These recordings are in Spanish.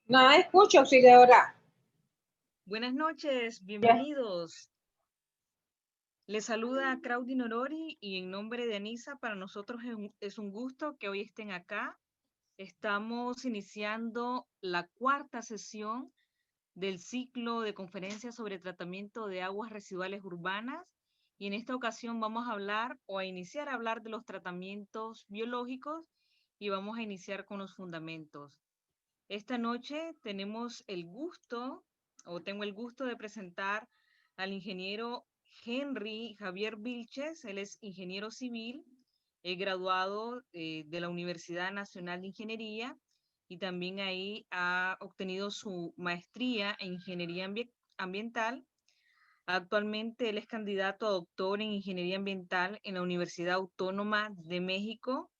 No escucho, auxiliadora. Buenas noches, Ya. bienvenidos. Les saluda Claudia Norori y en nombre de Anisa, para nosotros es un gusto que hoy estén acá. Estamos iniciando la cuarta sesión del ciclo de conferencias sobre tratamiento de aguas residuales urbanas y en esta ocasión vamos a hablar o a iniciar a hablar de los tratamientos biológicos y vamos a iniciar con los fundamentos. Esta noche tenemos el gusto, o tengo el gusto de presentar al ingeniero Henry Javier Vilches. Él es ingeniero civil, graduado de la Universidad Nacional de Ingeniería y también ahí ha obtenido su maestría en ingeniería ambiental. Actualmente él es candidato a doctor en ingeniería ambiental en la Universidad Autónoma de México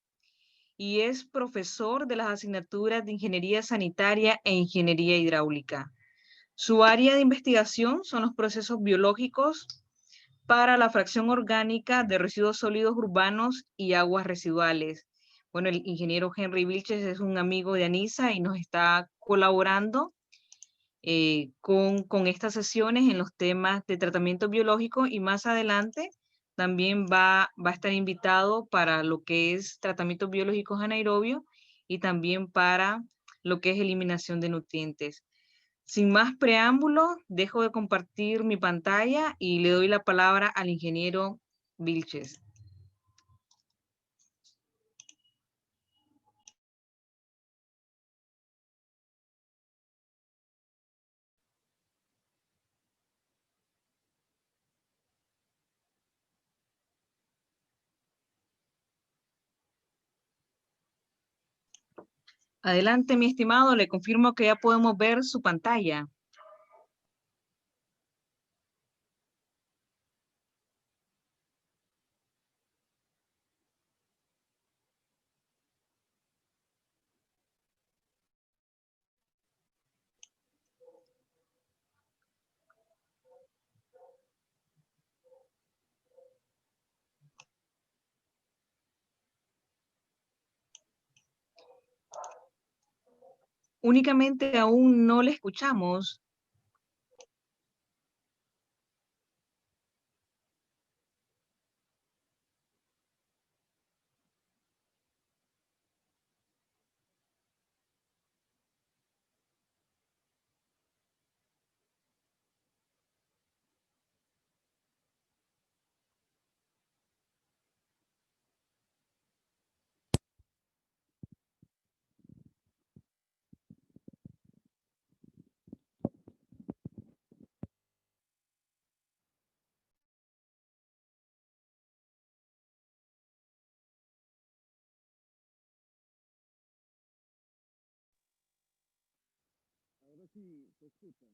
y es profesor de las asignaturas de Ingeniería Sanitaria e Ingeniería Hidráulica. Su área de investigación son los procesos biológicos para la fracción orgánica de residuos sólidos urbanos y aguas residuales. Bueno, el ingeniero Henry Vilches es un amigo de Anisa y nos está colaborando con estas sesiones en los temas de tratamiento biológico y más adelante también va a estar invitado para lo que es tratamientos biológicos anaerobios y también para lo que es eliminación de nutrientes. Sin más preámbulos, dejo de compartir mi pantalla y le doy la palabra al ingeniero Vilches. Adelante, mi estimado, le confirmo que ya podemos ver su pantalla. Únicamente aún no le escuchamos. Ahora sí, se escucha.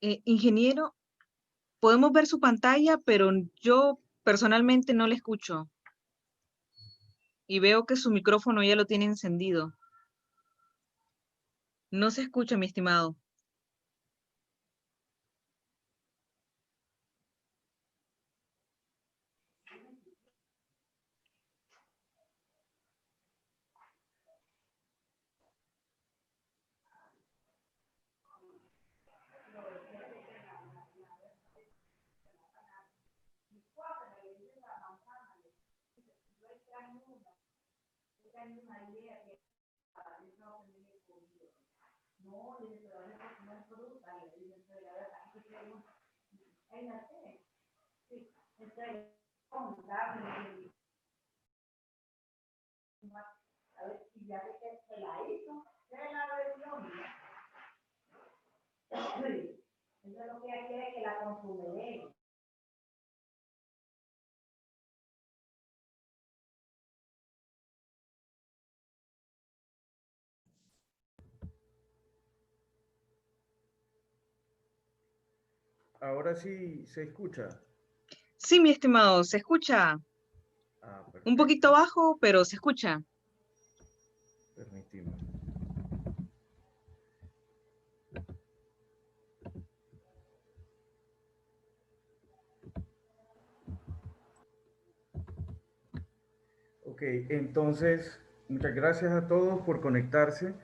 Ingeniero, podemos ver su pantalla, pero yo personalmente no le escucho. Y veo que su micrófono ya lo tiene encendido. No se escucha, mi estimado. Ahora sí se escucha. Sí, mi estimado, se escucha un Perfecto. poquito bajo, pero se escucha. Permitimos. Ok, entonces, muchas gracias a todos por conectarse.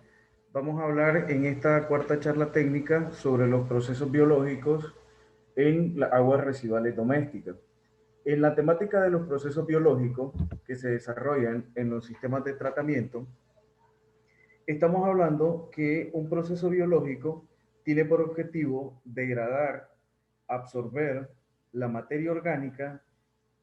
Vamos a hablar en esta cuarta charla técnica sobre los procesos biológicos en las aguas residuales domésticas. En la temática de los procesos biológicos que se desarrollan en los sistemas de tratamiento, estamos hablando que un proceso biológico tiene por objetivo degradar, absorber la materia orgánica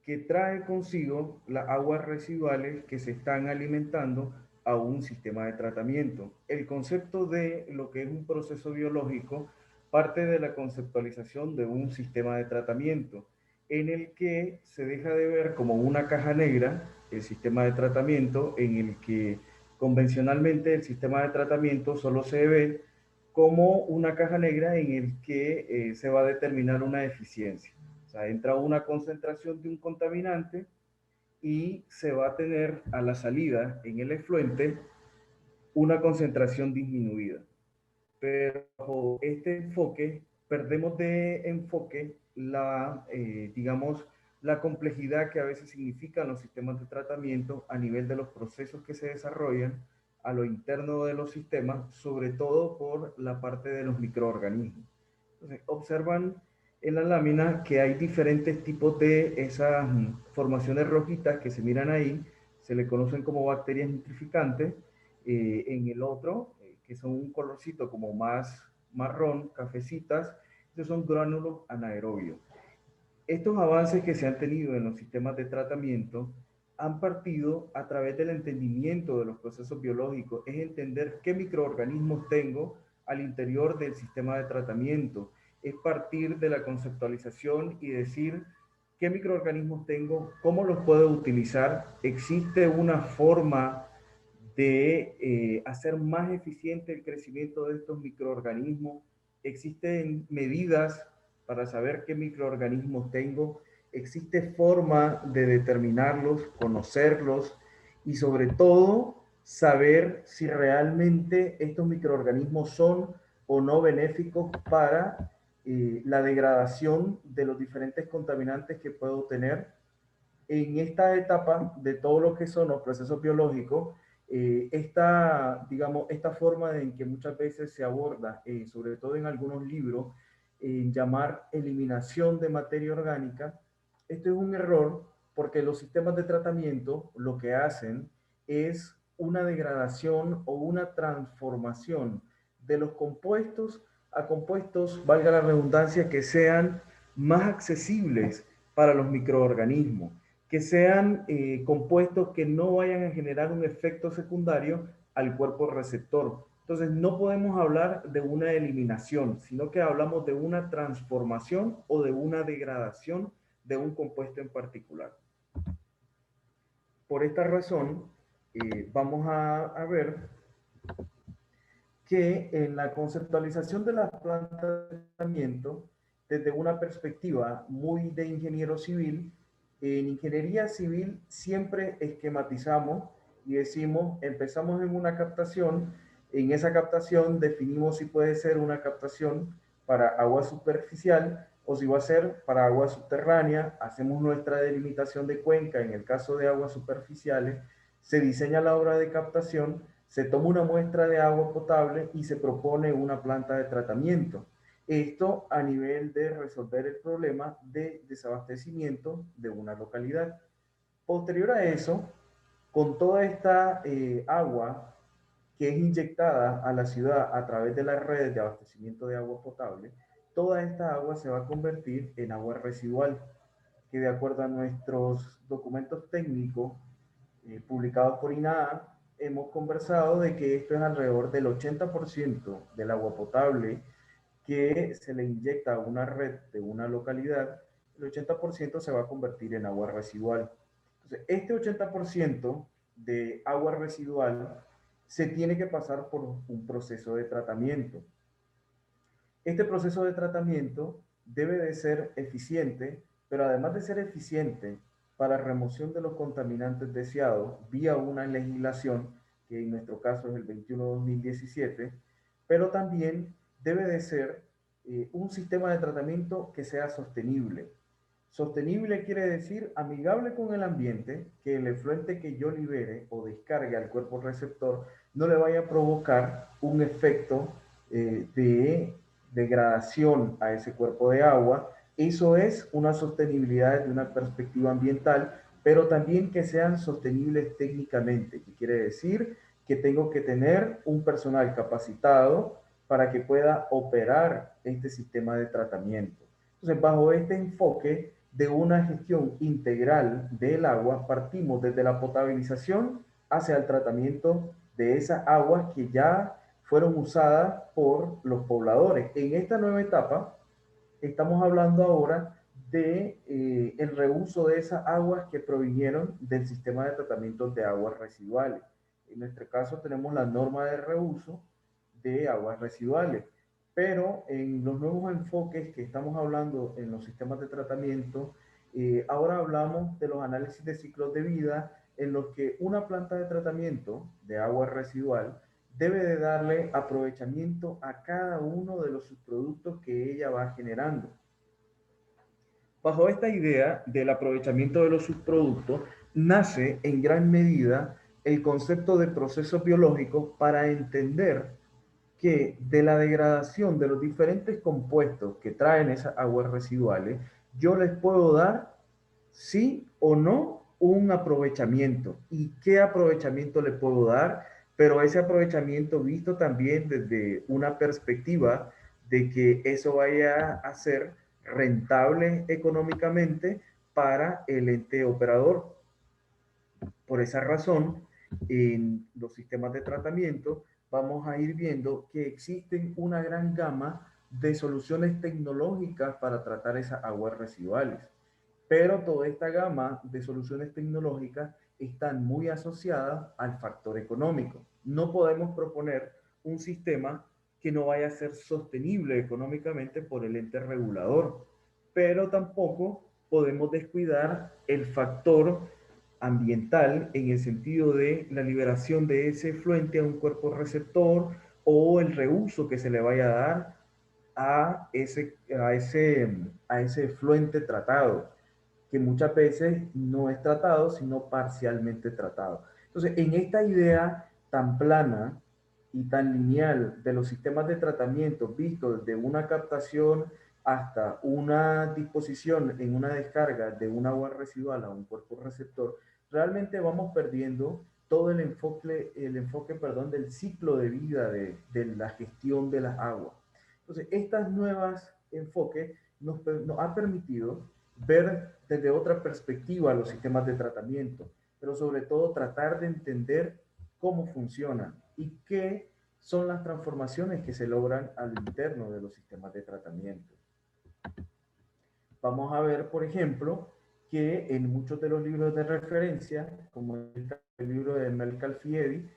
que trae consigo las aguas residuales que se están alimentando a un sistema de tratamiento. El concepto de lo que es un proceso biológico parte de la conceptualización de un sistema de tratamiento en el que se deja de ver como una caja negra el sistema de tratamiento, en el que convencionalmente el sistema de tratamiento solo se ve como una caja negra en el que se va a determinar una eficiencia. O sea, entra una concentración de un contaminante y se va a tener a la salida en el efluente una concentración disminuida. Pero bajo este enfoque, perdemos de enfoque digamos, la complejidad que a veces significan los sistemas de tratamiento a nivel de los procesos que se desarrollan a lo interno de los sistemas, sobre todo por la parte de los microorganismos. Entonces, observan en la lámina que hay diferentes tipos de esas formaciones rojitas que se miran ahí, se le conocen como bacterias nitrificantes. En el otro, que son un colorcito como más marrón, cafecitas, esos son gránulos anaerobios. Estos avances que se han tenido en los sistemas de tratamiento han partido a través del entendimiento de los procesos biológicos, es entender qué microorganismos tengo al interior del sistema de tratamiento, es partir de la conceptualización y decir qué microorganismos tengo, cómo los puedo utilizar, existe una forma de hacer más eficiente el crecimiento de estos microorganismos, existen medidas para saber qué microorganismos tengo, existe forma de determinarlos, conocerlos y sobre todo saber si realmente estos microorganismos son o no benéficos para la degradación de los diferentes contaminantes que puedo tener. En esta etapa de todo lo que son los procesos biológicos, digamos, esta forma en que muchas veces se aborda, sobre todo en algunos libros, llamar eliminación de materia orgánica, esto es un error porque los sistemas de tratamiento lo que hacen es una degradación o una transformación de los compuestos a compuestos, valga la redundancia, que sean más accesibles para los microorganismos, que sean compuestos que no vayan a generar un efecto secundario al cuerpo receptor. Entonces, no podemos hablar de una eliminación, sino que hablamos de una transformación o de una degradación de un compuesto en particular. Por esta razón, vamos a ver que en la conceptualización de las plantas de tratamiento, desde una perspectiva muy de ingeniero civil, en ingeniería civil siempre esquematizamos y decimos, empezamos en una captación, en esa captación definimos si puede ser una captación para agua superficial o si va a ser para agua subterránea, hacemos nuestra delimitación de cuenca en el caso de aguas superficiales, se diseña la obra de captación, se toma una muestra de agua potable y se propone una planta de tratamiento. Esto a nivel de resolver el problema de desabastecimiento de una localidad. Posterior a eso, con toda esta agua que es inyectada a la ciudad a través de las redes de abastecimiento de agua potable, toda esta agua se va a convertir en agua residual, que de acuerdo a nuestros documentos técnicos publicados por INAH, hemos conversado de que esto es alrededor del 80% del agua potable que se le inyecta a una red de una localidad, el 80% se va a convertir en agua residual. Entonces, este 80% de agua residual se tiene que pasar por un proceso de tratamiento. Este proceso de tratamiento debe de ser eficiente, pero además de ser eficiente para remoción de los contaminantes deseados vía una legislación, que en nuestro caso es el 21-2017, pero también debe de ser un sistema de tratamiento que sea sostenible. Sostenible quiere decir amigable con el ambiente, que el efluente que yo libere o descargue al cuerpo receptor no le vaya a provocar un efecto de degradación a ese cuerpo de agua. Eso es una sostenibilidad desde una perspectiva ambiental, pero también que sean sostenibles técnicamente, que quiere decir que tengo que tener un personal capacitado para que pueda operar este sistema de tratamiento. Entonces, bajo este enfoque de una gestión integral del agua, partimos desde la potabilización hacia el tratamiento de esas aguas que ya fueron usadas por los pobladores. En esta nueva etapa, estamos hablando ahora de el reuso de esas aguas que provinieron del sistema de tratamiento de aguas residuales. En nuestro caso tenemos la norma de reuso de aguas residuales, pero en los nuevos enfoques que estamos hablando en los sistemas de tratamiento, ahora hablamos de los análisis de ciclos de vida en los que una planta de tratamiento de agua residual debe de darle aprovechamiento a cada uno de los subproductos que ella va generando. Bajo esta idea del aprovechamiento de los subproductos, nace en gran medida el concepto de procesos biológicos para entender que de la degradación de los diferentes compuestos que traen esas aguas residuales, yo les puedo dar sí o no un aprovechamiento. ¿Y qué aprovechamiento le puedo dar? Pero ese aprovechamiento visto también desde una perspectiva de que eso vaya a ser rentable económicamente para el ente operador. Por esa razón, en los sistemas de tratamiento vamos a ir viendo que existen una gran gama de soluciones tecnológicas para tratar esas aguas residuales. Pero toda esta gama de soluciones tecnológicas están muy asociadas al factor económico. No podemos proponer un sistema que no vaya a ser sostenible económicamente por el ente regulador, pero tampoco podemos descuidar el factor ambiental en el sentido de la liberación de ese efluente a un cuerpo receptor o el reuso que se le vaya a dar a ese efluente tratado, que muchas veces no es tratado, sino parcialmente tratado. Entonces, en esta idea tan plana y tan lineal de los sistemas de tratamiento, visto desde una captación hasta una disposición en una descarga de un agua residual a un cuerpo receptor, realmente vamos perdiendo todo el enfoque del ciclo de vida de la gestión de las aguas. Entonces, estas nuevas enfoques nos ha permitido ver desde otra perspectiva los sistemas de tratamiento, pero sobre todo tratar de entender cómo funcionan y qué son las transformaciones que se logran al interno de los sistemas de tratamiento. Vamos a ver, por ejemplo, que en muchos de los libros de referencia, como el libro de Melcal Fiedi,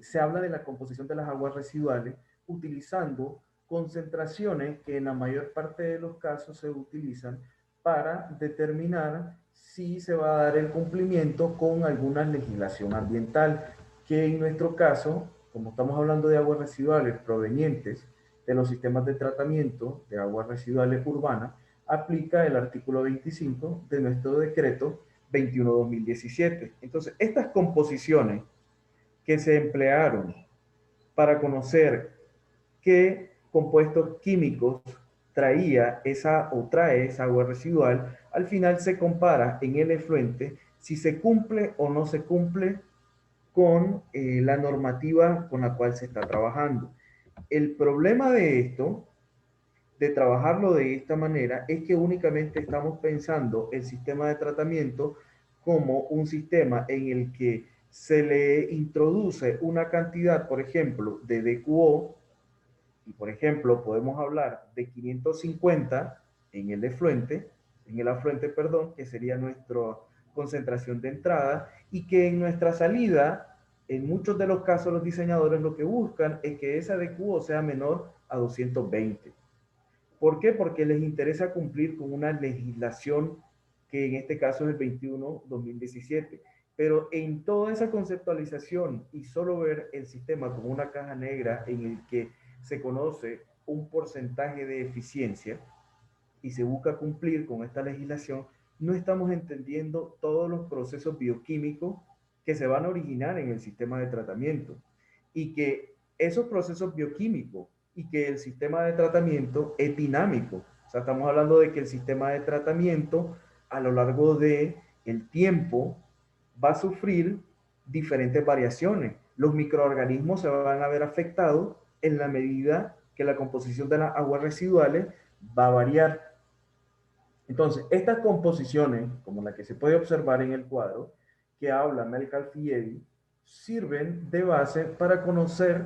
se habla de la composición de las aguas residuales utilizando concentraciones que en la mayor parte de los casos se utilizan para determinar si se va a dar el cumplimiento con alguna legislación ambiental, que en nuestro caso, como estamos hablando de aguas residuales provenientes de los sistemas de tratamiento de aguas residuales urbanas, aplica el artículo 25 de nuestro decreto 21-2017. Entonces, estas composiciones que se emplearon para conocer qué compuestos químicos traía esa o trae esa agua residual, al final se compara en el efluente si se cumple o no se cumple con la normativa con la cual se está trabajando. El problema de esto, de trabajarlo de esta manera, es que únicamente estamos pensando el sistema de tratamiento como un sistema en el que se le introduce una cantidad, por ejemplo, de DQO, y por ejemplo podemos hablar de 550 en el afluente, perdón, que sería nuestra concentración de entrada, y que en nuestra salida, en muchos de los casos los diseñadores lo que buscan es que esa DQO sea menor a 220. ¿Por qué? Porque les interesa cumplir con una legislación que en este caso es el 21-2017. Pero en toda esa conceptualización y solo ver el sistema como una caja negra en el que se conoce un porcentaje de eficiencia y se busca cumplir con esta legislación, no estamos entendiendo todos los procesos bioquímicos que se van a originar en el sistema de tratamiento y que esos procesos bioquímicos y que el sistema de tratamiento es dinámico. O sea, estamos hablando de que el sistema de tratamiento a lo largo de el tiempo va a sufrir diferentes variaciones. Los microorganismos se van a ver afectados en la medida que la composición de las aguas residuales va a variar. Entonces, estas composiciones, como la que se puede observar en el cuadro, que habla Melcal Fievi, sirven de base para conocer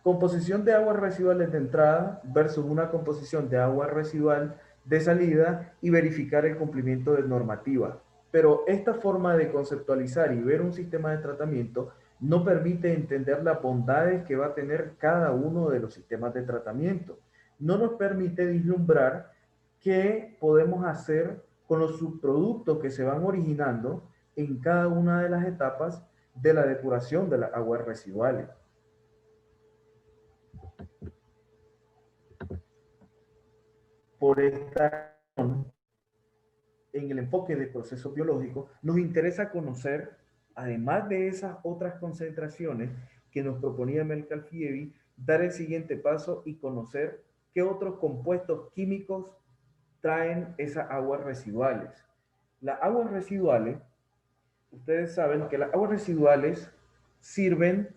composición de aguas residuales de entrada versus una composición de agua residual de salida y verificar el cumplimiento de normativa. Pero esta forma de conceptualizar y ver un sistema de tratamiento no permite entender las bondades que va a tener cada uno de los sistemas de tratamiento. No nos permite vislumbrar qué podemos hacer con los subproductos que se van originando en cada una de las etapas de la depuración de las aguas residuales. Por esta razón, en el enfoque de procesos biológicos, nos interesa conocer, además de esas otras concentraciones que nos proponía Melcal Fievi, dar el siguiente paso y conocer qué otros compuestos químicos traen esas aguas residuales. Las aguas residuales, ustedes saben que las aguas residuales sirven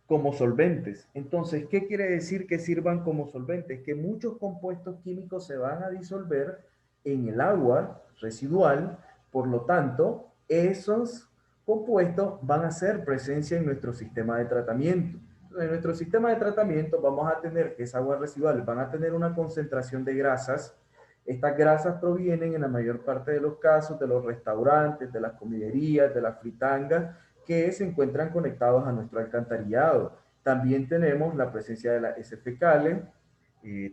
como solventes. Entonces, ¿qué quiere decir que sirvan como solventes? Que muchos compuestos químicos se van a disolver en el agua residual, por lo tanto, esos compuestos van a hacer presencia en nuestro sistema de tratamiento. En nuestro sistema de tratamiento vamos a tener que esas aguas residuales van a tener una concentración de grasas. Estas grasas provienen en la mayor parte de los casos de los restaurantes, de las comiderías, de las fritangas, que se encuentran conectados a nuestro alcantarillado. También tenemos la presencia de las heces fecales,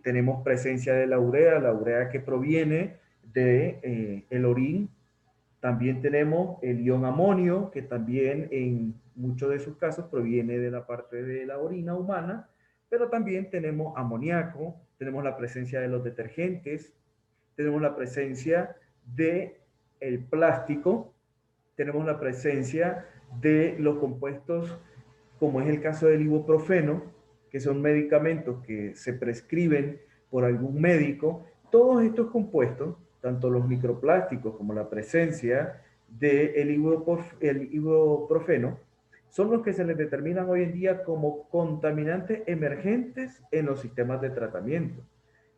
tenemos presencia de la urea que proviene de el orín. También tenemos el ion amonio, que también en muchos de sus casos proviene de la parte de la orina humana, pero también tenemos amoníaco, tenemos la presencia de los detergentes, tenemos la presencia de el plástico, tenemos la presencia de los compuestos, como es el caso del ibuprofeno, que son medicamentos que se prescriben por algún médico. Todos estos compuestos, tanto los microplásticos como la presencia del ibuprofeno, son los que se les determinan hoy en día como contaminantes emergentes en los sistemas de tratamiento.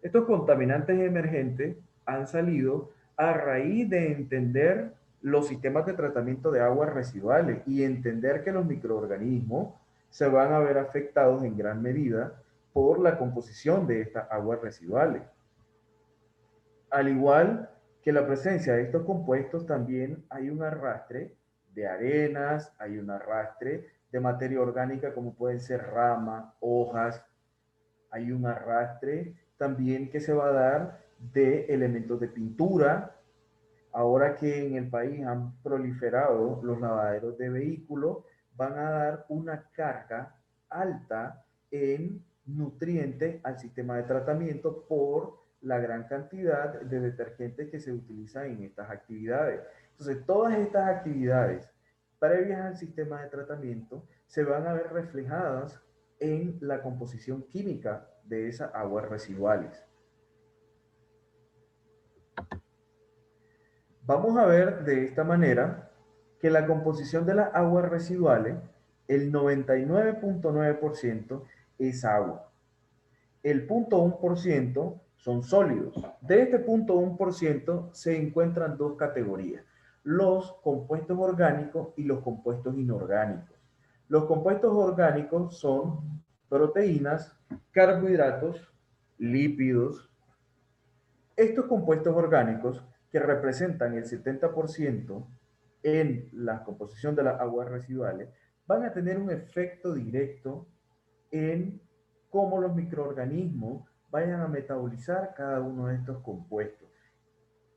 Estos contaminantes emergentes han salido a raíz de entender los sistemas de tratamiento de aguas residuales y entender que los microorganismos se van a ver afectados en gran medida por la composición de estas aguas residuales. Al igual que la presencia de estos compuestos, también hay un arrastre de arenas, hay un arrastre de materia orgánica como pueden ser ramas, hojas, hay un arrastre también que se va a dar de elementos de pintura. Ahora que en el país han proliferado los lavaderos de vehículos, van a dar una carga alta en nutrientes al sistema de tratamiento por la gran cantidad de detergentes que se utilizan en estas actividades. Entonces, todas estas actividades previas al sistema de tratamiento se van a ver reflejadas en la composición química de esas aguas residuales. Vamos a ver de esta manera que la composición de las aguas residuales el 99.9% es agua. El 0.1% son sólidos. De este 0.1% se encuentran dos categorías: los compuestos orgánicos y los compuestos inorgánicos. Los compuestos orgánicos son proteínas, carbohidratos, lípidos. Estos compuestos orgánicos, que representan el 70% en la composición de las aguas residuales, van a tener un efecto directo en cómo los microorganismos vayan a metabolizar cada uno de estos compuestos.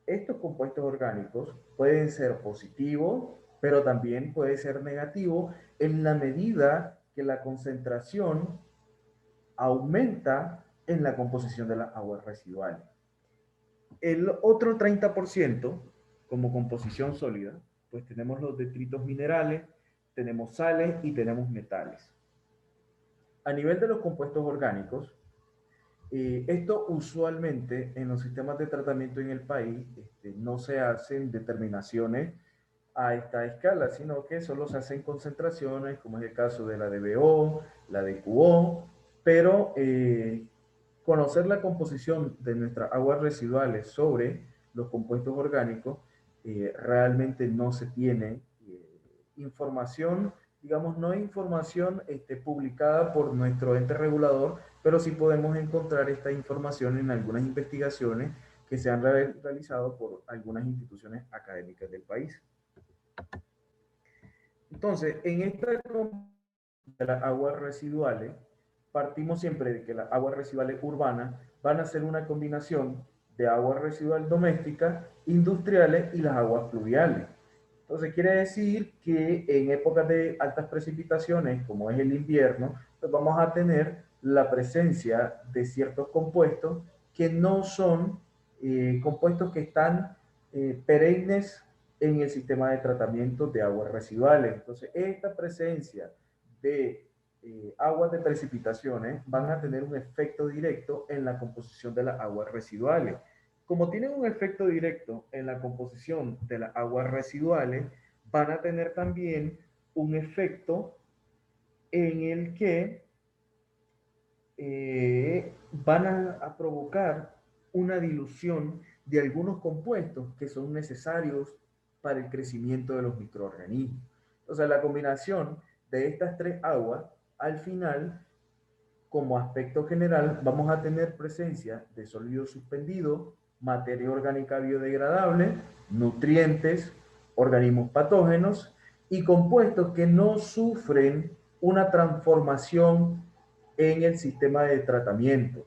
Estos compuestos orgánicos pueden ser positivos, pero también puede ser negativo en la medida que la concentración aumenta en la composición de las aguas residuales. El otro 30%, como composición sólida, pues tenemos los detritos minerales, tenemos sales y tenemos metales. A nivel de los compuestos orgánicos, esto usualmente en los sistemas de tratamiento en el país no se hacen determinaciones a esta escala, sino que solo se hacen concentraciones, como es el caso de la DBO, la de QO, pero conocer la composición de nuestras aguas residuales sobre los compuestos orgánicos, realmente no se tiene información, digamos, no hay información publicada por nuestro ente regulador, pero sí podemos encontrar esta información en algunas investigaciones que se han realizado por algunas instituciones académicas del país. Entonces, en esta de las aguas residuales, partimos siempre de que las aguas residuales urbanas van a ser una combinación de aguas residuales domésticas, industriales y las aguas pluviales. Entonces quiere decir que en épocas de altas precipitaciones, como es el invierno, pues vamos a tener la presencia de ciertos compuestos que no son compuestos que están perennes en el sistema de tratamiento de aguas residuales. Entonces esta presencia de aguas de precipitaciones van a tener un efecto directo en la composición de las aguas residuales. Como tienen un efecto directo en la composición de las aguas residuales, van a tener también un efecto en el que van a provocar una dilución de algunos compuestos que son necesarios para el crecimiento de los microorganismos. Entonces, la combinación de estas tres aguas, al final, como aspecto general, vamos a tener presencia de sólidos suspendidos, materia orgánica biodegradable, nutrientes, organismos patógenos y compuestos que no sufren una transformación en el sistema de tratamiento.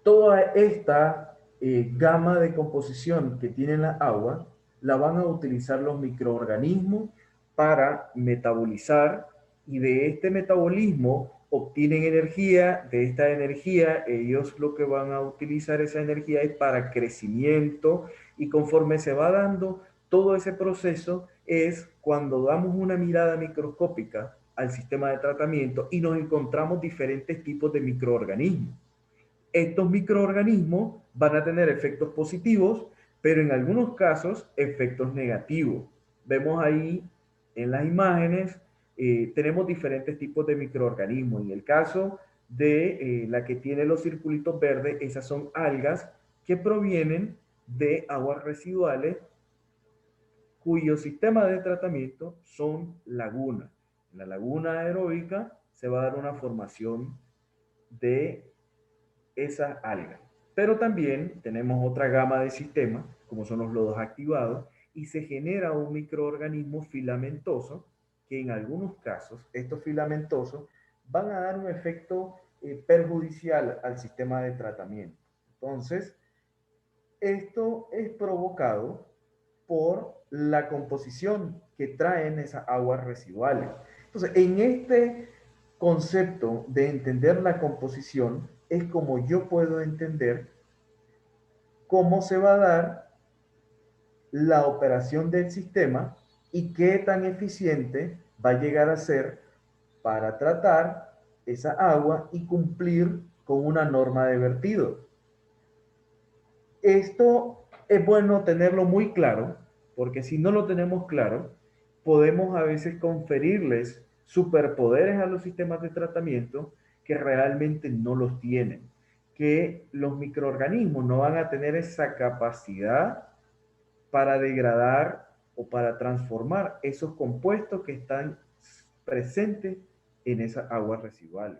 Toda esta gama de composición que tiene la agua la van a utilizar los microorganismos para metabolizar, y de este metabolismo obtienen energía. De esta energía ellos lo que van a utilizar esa energía es para crecimiento, y conforme se va dando todo ese proceso es cuando damos una mirada microscópica al sistema de tratamiento y nos encontramos diferentes tipos de microorganismos. Estos microorganismos van a tener efectos positivos, pero en algunos casos efectos negativos. Vemos ahí en las imágenes, tenemos diferentes tipos de microorganismos. En el caso de la que tiene los circulitos verdes, esas son algas que provienen de aguas residuales cuyo sistema de tratamiento son lagunas. En la laguna aeróbica se va a dar una formación de esa alga. Pero también tenemos otra gama de sistemas, como son los lodos activados, y se genera un microorganismo filamentoso, que en algunos casos, estos filamentosos van a dar un efecto perjudicial al sistema de tratamiento. Entonces, esto es provocado por la composición que traen esas aguas residuales. Entonces, en este concepto de entender la composición, es como yo puedo entender cómo se va a dar la operación del sistema y qué tan eficiente va a llegar a ser para tratar esa agua y cumplir con una norma de vertido. Esto es bueno tenerlo muy claro, porque si no lo tenemos claro, podemos a veces conferirles superpoderes a los sistemas de tratamiento que realmente no los tienen, que los microorganismos no van a tener esa capacidad para degradar o para transformar esos compuestos que están presentes en esas aguas residuales.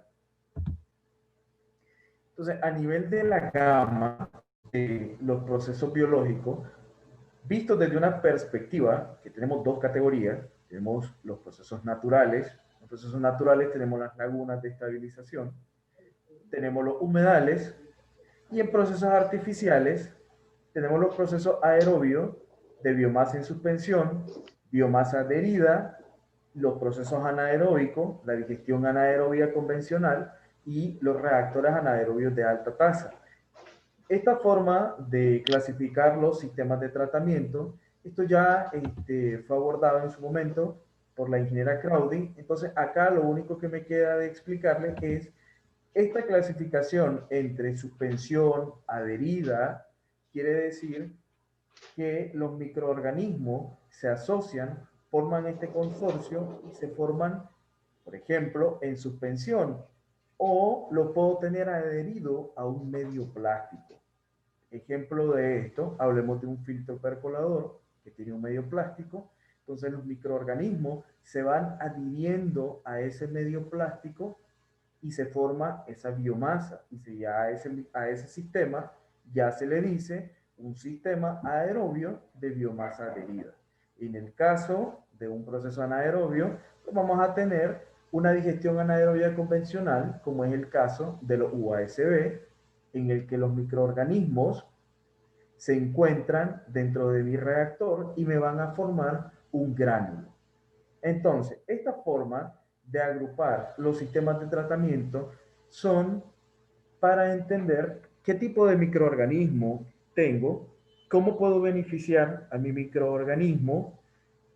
Entonces, a nivel de la gama de los procesos biológicos, vistos desde una perspectiva, que tenemos dos categorías, tenemos los procesos naturales. Los procesos naturales tenemos las lagunas de estabilización, tenemos los humedales, y en procesos artificiales tenemos los procesos aerobios de biomasa en suspensión, biomasa adherida, los procesos anaeróbicos, la digestión anaerobia convencional y los reactores anaerobios de alta tasa. Esta forma de clasificar los sistemas de tratamiento, esto ya fue abordado en su momento por la ingeniera Crowdy. Entonces acá lo único que me queda de explicarles es esta clasificación entre suspensión, adherida, quiere decir que los microorganismos se asocian, forman este consorcio y se forman, por ejemplo, en suspensión, o lo puedo tener adherido a un medio plástico. Ejemplo de esto, hablemos de un filtro percolador que tiene un medio plástico. Entonces los microorganismos se van adhiriendo a ese medio plástico y se forma esa biomasa. Y ya a ese sistema ya se le dice un sistema aerobio de biomasa adherida. En el caso de un proceso anaerobio, pues vamos a tener una digestión anaerobia convencional, como es el caso de los UASB, en el que los microorganismos se encuentran dentro de mi reactor y me van a formar un gránulo. Entonces, esta forma de agrupar los sistemas de tratamiento son para entender qué tipo de microorganismo tengo, cómo puedo beneficiar a mi microorganismo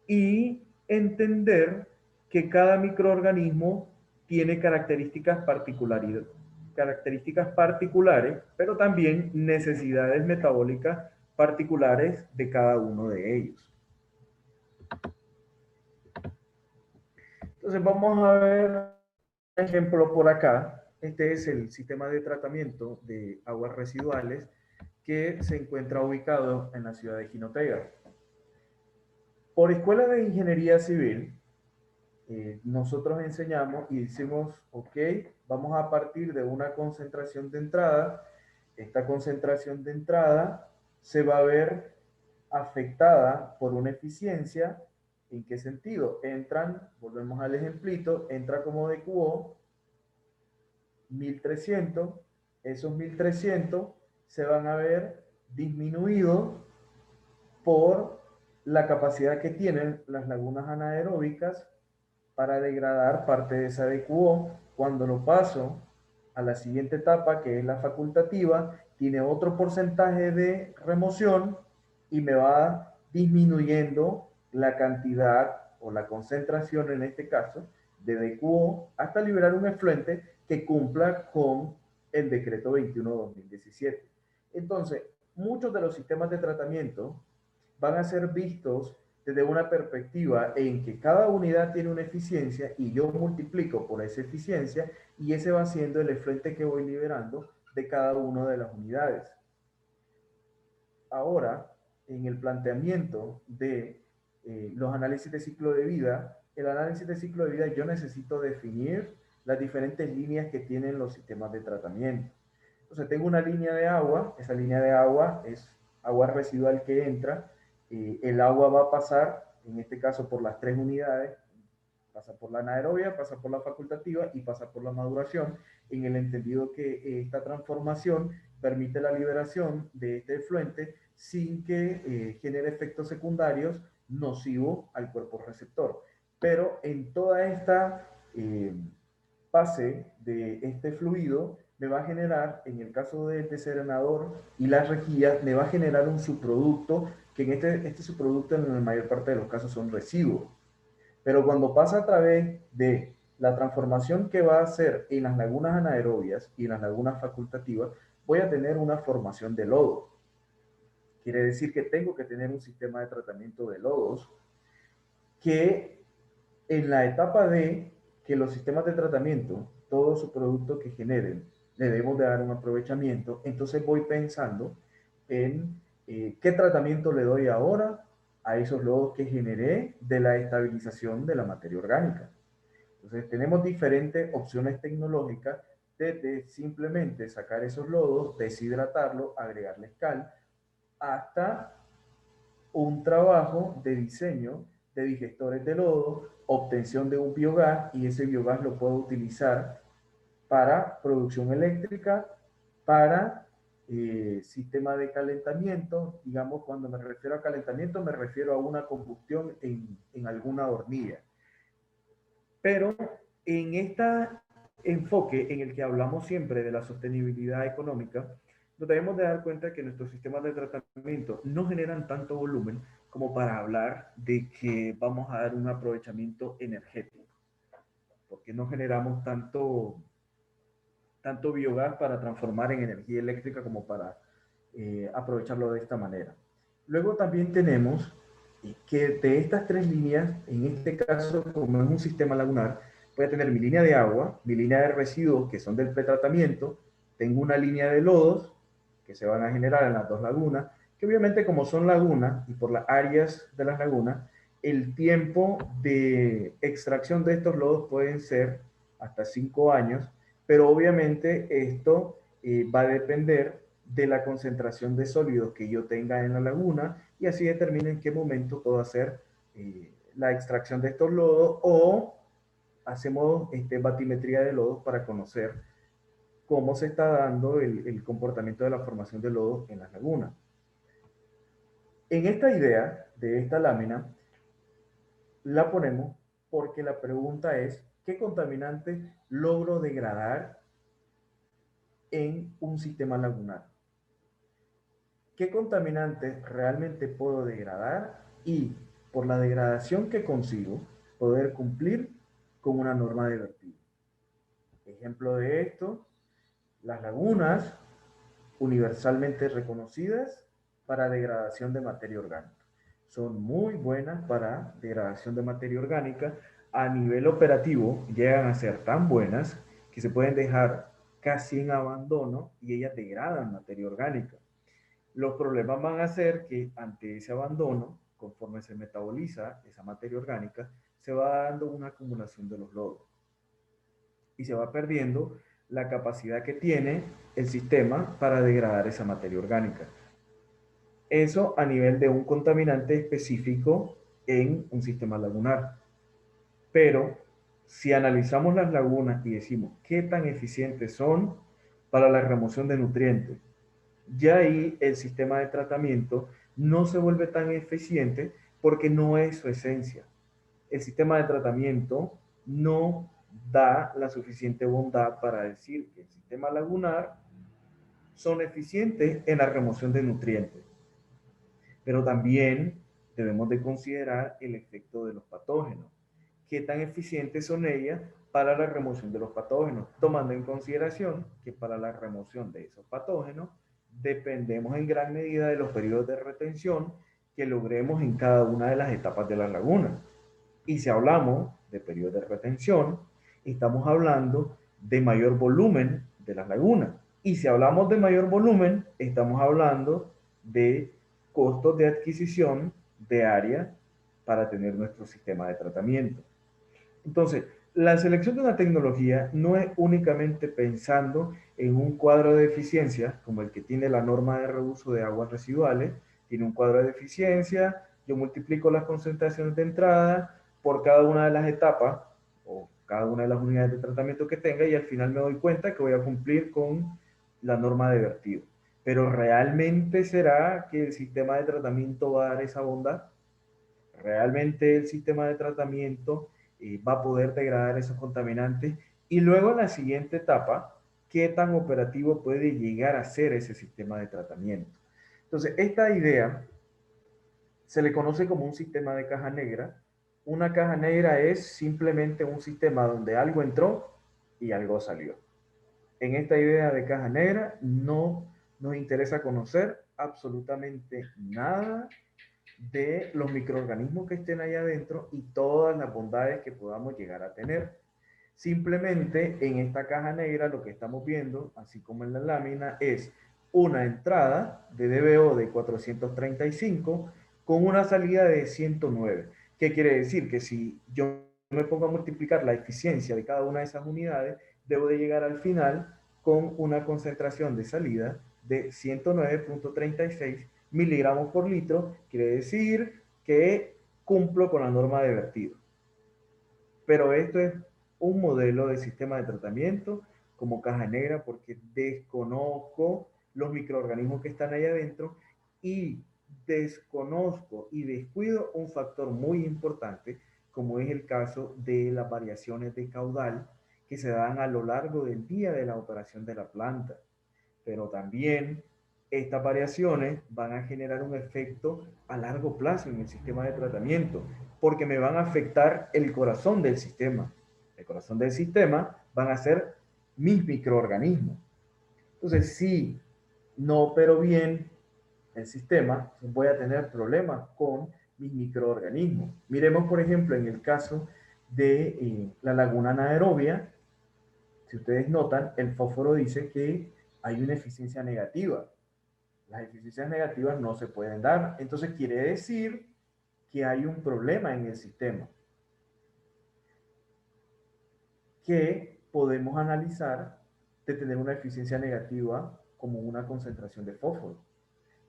y entender que cada microorganismo tiene características particulares, pero también necesidades metabólicas particulares de cada uno de ellos. Entonces vamos a ver un ejemplo por acá. Este es el sistema de tratamiento de aguas residuales que se encuentra ubicado en la ciudad de Jinotega. Por Escuela de Ingeniería Civil, nosotros enseñamos y decimos, ok, vamos a partir de una concentración de entrada. Esta concentración de entrada se va a ver afectada por una eficiencia. ¿En qué sentido? Entran, volvemos al ejemplito, entra como DQO 1300, esos 1300 se van a ver disminuidos por la capacidad que tienen las lagunas anaeróbicas para degradar parte de esa DQO. Cuando lo paso a la siguiente etapa, que es la facultativa, tiene otro porcentaje de remoción y me va disminuyendo la cantidad o la concentración, en este caso, de DQO hasta liberar un efluente que cumpla con el decreto 21/2017. Entonces, muchos de los sistemas de tratamiento van a ser vistos desde una perspectiva en que cada unidad tiene una eficiencia y yo multiplico por esa eficiencia y ese va siendo el efluente que voy liberando de cada una de las unidades. Ahora, en el planteamiento de los análisis de ciclo de vida, el análisis de ciclo de vida yo necesito definir las diferentes líneas que tienen los sistemas de tratamiento. Entonces tengo una línea de agua, esa línea de agua es agua residual que entra, el agua va a pasar, en este caso por las 3 unidades, pasa por la anaerobia, pasa por la facultativa y pasa por la maduración, en el entendido que esta transformación permite la liberación de este efluente sin que genere efectos secundarios nocivos al cuerpo receptor. Pero en toda esta fase de este fluido me va a generar, en el caso del deserenador y las rejillas, me va a generar un subproducto, que en este subproducto en la mayor parte de los casos son residuos. Pero cuando pasa a través de la transformación que va a hacer en las lagunas anaerobias y en las lagunas facultativas, voy a tener una formación de lodo. Quiere decir que tengo que tener un sistema de tratamiento de lodos que en la etapa de que los sistemas de tratamiento, todos sus productos que generen, le debemos de dar un aprovechamiento, entonces voy pensando en qué tratamiento le doy ahora a esos lodos que generé de la estabilización de la materia orgánica. Entonces tenemos diferentes opciones tecnológicas desde simplemente sacar esos lodos, deshidratarlos, agregarles cal, hasta un trabajo de diseño de digestores de lodo, obtención de un biogás, y ese biogás lo puedo utilizar para producción eléctrica, para sistema de calentamiento. Digamos, cuando me refiero a calentamiento, me refiero a una combustión en alguna hornilla. Pero en este enfoque en el que hablamos siempre de la sostenibilidad económica, nos debemos de dar cuenta que nuestros sistemas de tratamiento no generan tanto volumen como para hablar de que vamos a dar un aprovechamiento energético, porque no generamos tanto biogás para transformar en energía eléctrica como para aprovecharlo de esta manera. Luego también tenemos que de estas tres líneas, en este caso, como es un sistema lagunar, voy a tener mi línea de agua, mi línea de residuos que son del pretratamiento, tengo una línea de lodos que se van a generar en las dos lagunas, que obviamente como son lagunas y por las áreas de las lagunas, el tiempo de extracción de estos lodos pueden ser hasta 5 años, pero obviamente esto va a depender de la concentración de sólidos que yo tenga en la laguna, y así determina en qué momento puedo hacer la extracción de estos lodos, o hacemos batimetría de lodos para conocer cómo se está dando el comportamiento de la formación de lodos en las lagunas. En esta idea de esta lámina la ponemos porque la pregunta es: ¿qué contaminante logro degradar en un sistema lagunar? ¿Qué contaminantes realmente puedo degradar y, por la degradación que consigo, poder cumplir con una norma de vertido? Ejemplo de esto: las lagunas universalmente reconocidas para degradación de materia orgánica. Son muy buenas para degradación de materia orgánica. A nivel operativo llegan a ser tan buenas que se pueden dejar casi en abandono y ellas degradan materia orgánica. Los problemas van a ser que ante ese abandono, conforme se metaboliza esa materia orgánica, se va dando una acumulación de los lodos y se va perdiendo la capacidad que tiene el sistema para degradar esa materia orgánica. Eso a nivel de un contaminante específico en un sistema lagunar. Pero si analizamos las lagunas y decimos qué tan eficientes son para la remoción de nutrientes, ya ahí el sistema de tratamiento no se vuelve tan eficiente porque no es su esencia. El sistema de tratamiento no da la suficiente bondad para decir que el sistema lagunar son eficientes en la remoción de nutrientes. Pero también debemos de considerar el efecto de los patógenos. ¿Qué tan eficientes son ellas para la remoción de los patógenos? Tomando en consideración que para la remoción de esos patógenos dependemos en gran medida de los periodos de retención que logremos en cada una de las etapas de la laguna. Y si hablamos de periodos de retención, estamos hablando de mayor volumen de las lagunas. Y si hablamos de mayor volumen, estamos hablando de costos de adquisición de área para tener nuestro sistema de tratamiento. Entonces, la selección de una tecnología no es únicamente pensando en un cuadro de eficiencia, como el que tiene la norma de reuso de aguas residuales. Tiene un cuadro de eficiencia, yo multiplico las concentraciones de entrada por cada una de las etapas o cada una de las unidades de tratamiento que tenga, y al final me doy cuenta que voy a cumplir con la norma de vertido. Pero ¿realmente será que el sistema de tratamiento va a dar esa bondad? ¿Realmente el sistema de tratamiento va a poder degradar esos contaminantes? Y luego en la siguiente etapa, ¿qué tan operativo puede llegar a ser ese sistema de tratamiento? Entonces, esta idea se le conoce como un sistema de caja negra. Una caja negra es simplemente un sistema donde algo entró y algo salió. En esta idea de caja negra no nos interesa conocer absolutamente nada de los microorganismos que estén ahí adentro y todas las bondades que podamos llegar a tener. Simplemente en esta caja negra lo que estamos viendo, así como en la lámina, es una entrada de DBO de 435 con una salida de 109. ¿Qué quiere decir? Que si yo me pongo a multiplicar la eficiencia de cada una de esas unidades, debo de llegar al final con una concentración de salida de 109.36 miligramos por litro. Quiere decir que cumplo con la norma de vertido. Pero esto es un modelo de sistema de tratamiento como caja negra porque desconozco los microorganismos que están ahí adentro y desconozco y descuido un factor muy importante como es el caso de las variaciones de caudal que se dan a lo largo del día de la operación de la planta. Pero también estas variaciones van a generar un efecto a largo plazo en el sistema de tratamiento, porque me van a afectar el corazón del sistema. El corazón del sistema van a ser mis microorganismos. Entonces, si no opero bien el sistema, voy a tener problemas con mis microorganismos. Miremos, por ejemplo, en el caso de la laguna anaerobia, si ustedes notan, el fósforo dice que hay una eficiencia negativa. Las eficiencias negativas no se pueden dar. Entonces quiere decir que hay un problema en el sistema que podemos analizar de tener una eficiencia negativa como una concentración de fósforo.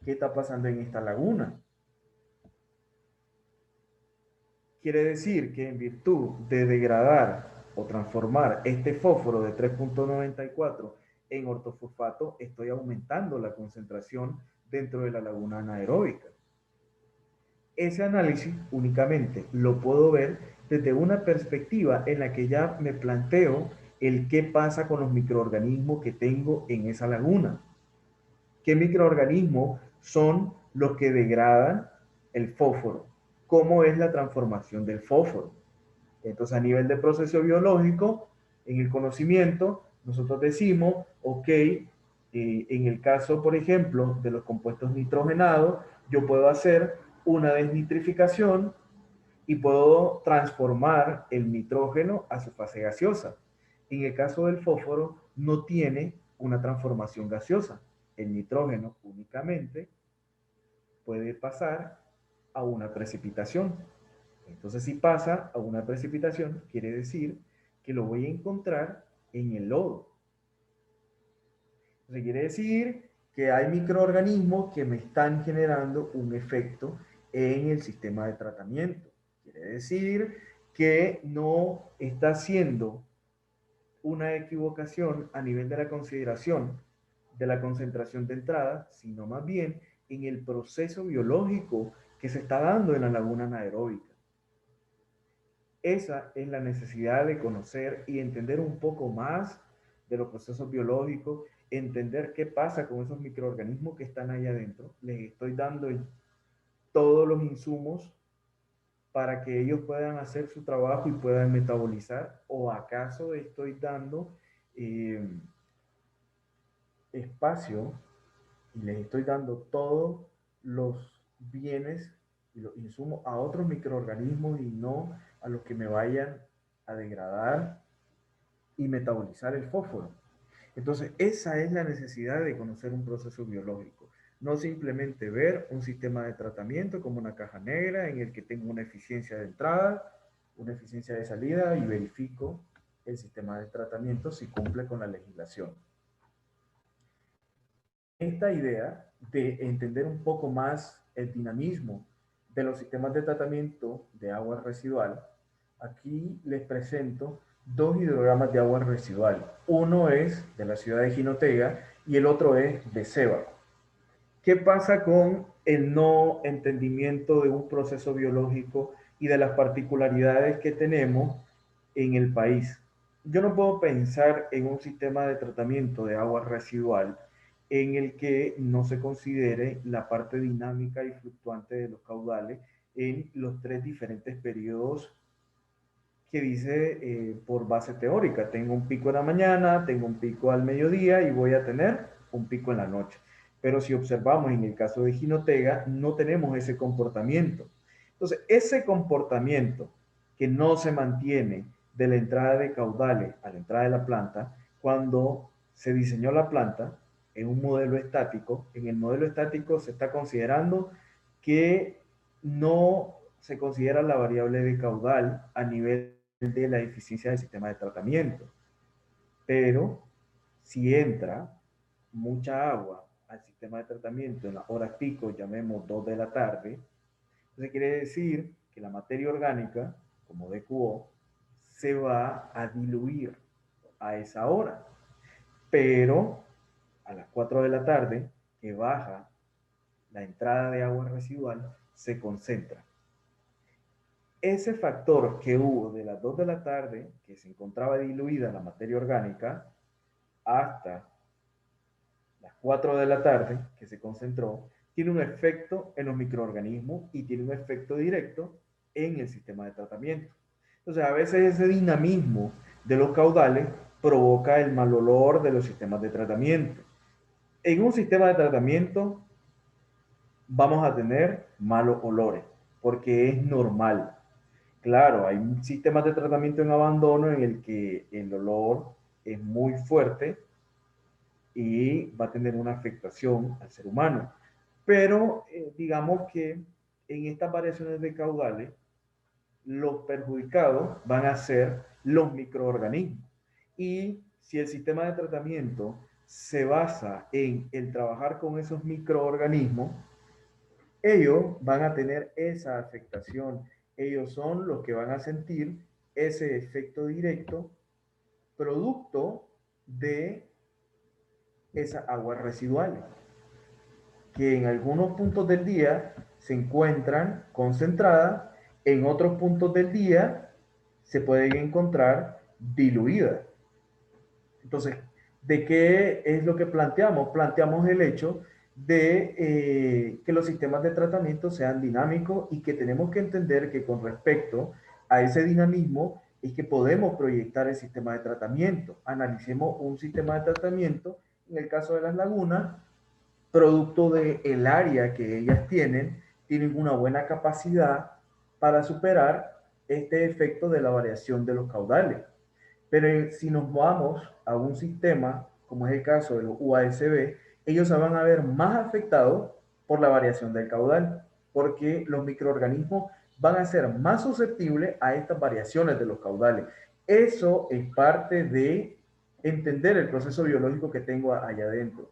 ¿Qué está pasando en esta laguna? Quiere decir que en virtud de degradar o transformar este fósforo de 3.94 en ortofosfato, estoy aumentando la concentración dentro de la laguna anaeróbica. Ese análisis únicamente lo puedo ver desde una perspectiva en la que ya me planteo el qué pasa con los microorganismos que tengo en esa laguna. ¿Qué microorganismos son los que degradan el fósforo? ¿Cómo es la transformación del fósforo? Entonces, a nivel de proceso biológico, en el conocimiento, nosotros decimos, ok, en el caso, por ejemplo, de los compuestos nitrogenados, yo puedo hacer una desnitrificación y puedo transformar el nitrógeno a su fase gaseosa. En el caso del fósforo, no tiene una transformación gaseosa. El nitrógeno únicamente puede pasar a una precipitación. Entonces, si pasa a una precipitación, quiere decir que lo voy a encontrar en el lodo. Entonces, quiere decir que hay microorganismos que me están generando un efecto en el sistema de tratamiento. Quiere decir que no está haciendo una equivocación a nivel de la consideración de la concentración de entrada, sino más bien en el proceso biológico que se está dando en la laguna anaeróbica. Esa es la necesidad de conocer y entender un poco más de los procesos biológicos, entender qué pasa con esos microorganismos que están ahí adentro. Les estoy dando todos los insumos para que ellos puedan hacer su trabajo y puedan metabolizar, o acaso estoy dando espacio y les estoy dando todos los bienes y los insumos a otros microorganismos y no a los que me vayan a degradar y metabolizar el fósforo. Entonces, esa es la necesidad de conocer un proceso biológico. No simplemente ver un sistema de tratamiento como una caja negra en el que tengo una eficiencia de entrada, una eficiencia de salida y verifico el sistema de tratamiento si cumple con la legislación. Esta idea de entender un poco más el dinamismo de los sistemas de tratamiento de agua residual, aquí les presento dos hidrogramas de agua residual. Uno es de la ciudad de Jinotega y el otro es de Sébaco. ¿Qué pasa con el no entendimiento de un proceso biológico y de las particularidades que tenemos en el país? Yo no puedo pensar en un sistema de tratamiento de agua residual en el que no se considere la parte dinámica y fluctuante de los caudales en los tres diferentes periodos que dice por base teórica. Tengo un pico en la mañana, tengo un pico al mediodía y voy a tener un pico en la noche. Pero si observamos en el caso de Jinotega, no tenemos ese comportamiento. Entonces, ese comportamiento que no se mantiene de la entrada de caudales a la entrada de la planta, cuando se diseñó la planta en un modelo estático, en el modelo estático se está considerando que no se considera la variable de caudal a nivel de la eficiencia del sistema de tratamiento. Pero si entra mucha agua al sistema de tratamiento en las horas pico, llamemos 2 de la tarde, entonces quiere decir que la materia orgánica, como DQO, se va a diluir a esa hora. Pero a las 4 de la tarde, que baja la entrada de agua residual, se concentra. Ese factor que hubo de las 2 de la tarde, que se encontraba diluida la materia orgánica, hasta las 4 de la tarde, que se concentró, tiene un efecto en los microorganismos y tiene un efecto directo en el sistema de tratamiento. Entonces, a veces ese dinamismo de los caudales provoca el mal olor de los sistemas de tratamiento. En un sistema de tratamiento vamos a tener malos olores, porque es normal. Claro, hay sistemas de tratamiento en abandono en el que el olor es muy fuerte y va a tener una afectación al ser humano. Pero digamos que en estas variaciones de caudales, los perjudicados van a ser los microorganismos. Y si el sistema de tratamiento se basa en el trabajar con esos microorganismos, ellos van a tener esa afectación. Ellos son los que van a sentir ese efecto directo producto de esas aguas residuales, que en algunos puntos del día se encuentran concentradas, en otros puntos del día se pueden encontrar diluidas. Entonces, ¿de qué es lo que planteamos? Planteamos el hecho de que los sistemas de tratamiento sean dinámicos y que tenemos que entender que con respecto a ese dinamismo es que podemos proyectar el sistema de tratamiento. Analicemos un sistema de tratamiento, en el caso de las lagunas, producto del área que ellas tienen una buena capacidad para superar este efecto de la variación de los caudales. Pero si nos vamos a un sistema, como es el caso de los UASB, ellos se van a ver más afectados por la variación del caudal, porque los microorganismos van a ser más susceptibles a estas variaciones de los caudales. Eso es parte de entender el proceso biológico que tengo allá adentro.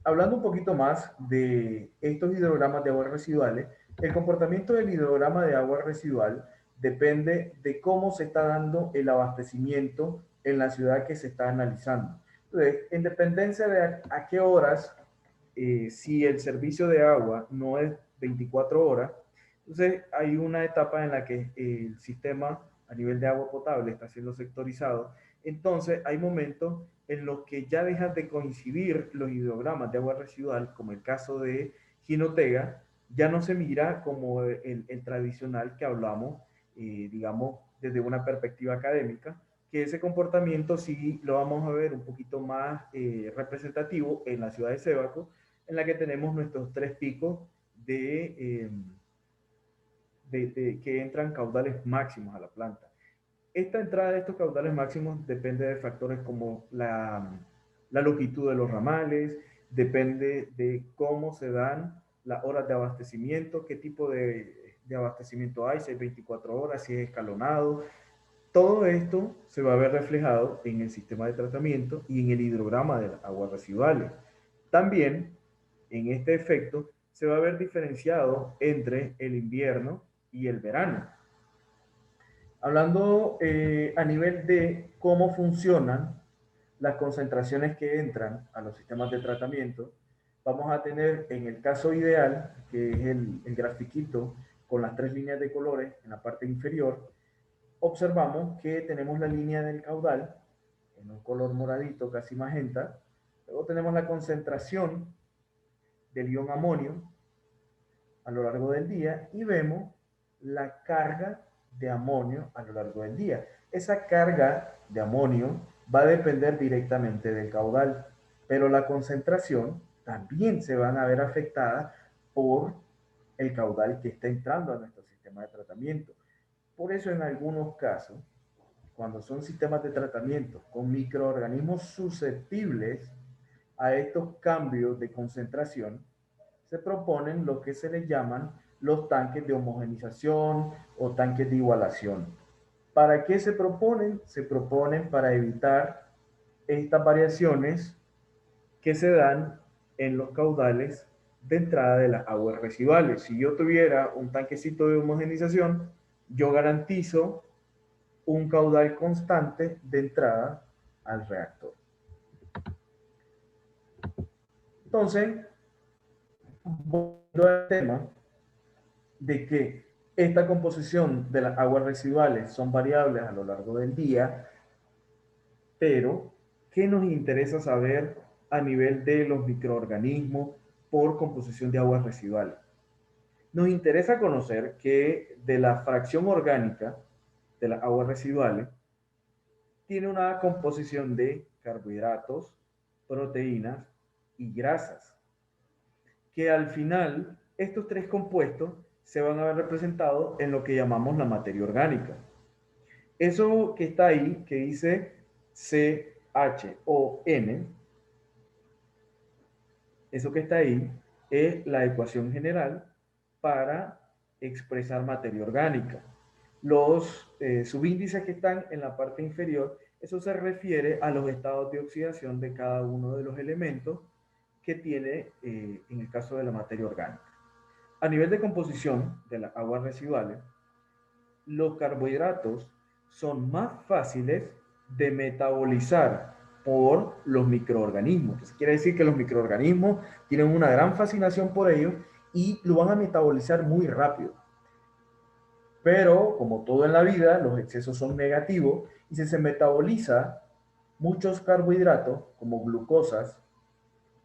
Hablando un poquito más de estos hidrogramas de aguas residuales, el comportamiento del hidrograma de agua residual depende de cómo se está dando el abastecimiento en la ciudad que se está analizando. Entonces, en dependencia de a qué horas, si el servicio de agua no es 24 horas, entonces hay una etapa en la que el sistema a nivel de agua potable está siendo sectorizado. Entonces, hay momentos en los que ya dejan de coincidir los hidrogramas de agua residual, como el caso de Jinotega, ya no se mira como el tradicional que hablamos, digamos, desde una perspectiva académica, que ese comportamiento sí lo vamos a ver un poquito más representativo en la ciudad de Sébaco, en la que tenemos nuestros 3 picos de que entran caudales máximos a la planta. Esta entrada de estos caudales máximos depende de factores como la longitud de los ramales, depende de cómo se dan las horas de abastecimiento, qué tipo de abastecimiento hay, si es 24 horas, si es escalonado. Todo esto se va a ver reflejado en el sistema de tratamiento y en el hidrograma de las aguas residuales. También, en este efecto, se va a ver diferenciado entre el invierno y el verano. Hablando a nivel de cómo funcionan las concentraciones que entran a los sistemas de tratamiento, vamos a tener en el caso ideal, que es el grafiquito con las 3 líneas de colores en la parte inferior, observamos que tenemos la línea del caudal en un color moradito, casi magenta. Luego tenemos la concentración del ion amonio a lo largo del día y vemos la carga de amonio a lo largo del día. Esa carga de amonio va a depender directamente del caudal, pero la concentración también se van a ver afectadas por el caudal que está entrando a nuestro sistema de tratamiento. Por eso en algunos casos, cuando son sistemas de tratamiento con microorganismos susceptibles a estos cambios de concentración, se proponen lo que se les llaman los tanques de homogenización o tanques de igualación. ¿Para qué se proponen? Se proponen para evitar estas variaciones que se dan en los caudales de entrada de las aguas residuales. Si yo tuviera un tanquecito de homogenización, yo garantizo un caudal constante de entrada al reactor. Entonces, volviendo al tema de que esta composición de las aguas residuales son variables a lo largo del día, pero ¿qué nos interesa saber a nivel de los microorganismos por composición de aguas residuales? Nos interesa conocer que de la fracción orgánica de las aguas residuales tiene una composición de carbohidratos, proteínas y grasas, que al final estos tres compuestos se van a ver representados en lo que llamamos la materia orgánica. Eso que está ahí, que dice CHON, eso que está ahí es la ecuación general para expresar materia orgánica. Los subíndices que están en la parte inferior, eso se refiere a los estados de oxidación de cada uno de los elementos que tiene en el caso de la materia orgánica. A nivel de composición de las aguas residuales, los carbohidratos son más fáciles de metabolizar por los microorganismos. Entonces, quiere decir que los microorganismos tienen una gran fascinación por ellos y lo van a metabolizar muy rápido. Pero, como todo en la vida, los excesos son negativos y si se metaboliza muchos carbohidratos, como glucosas,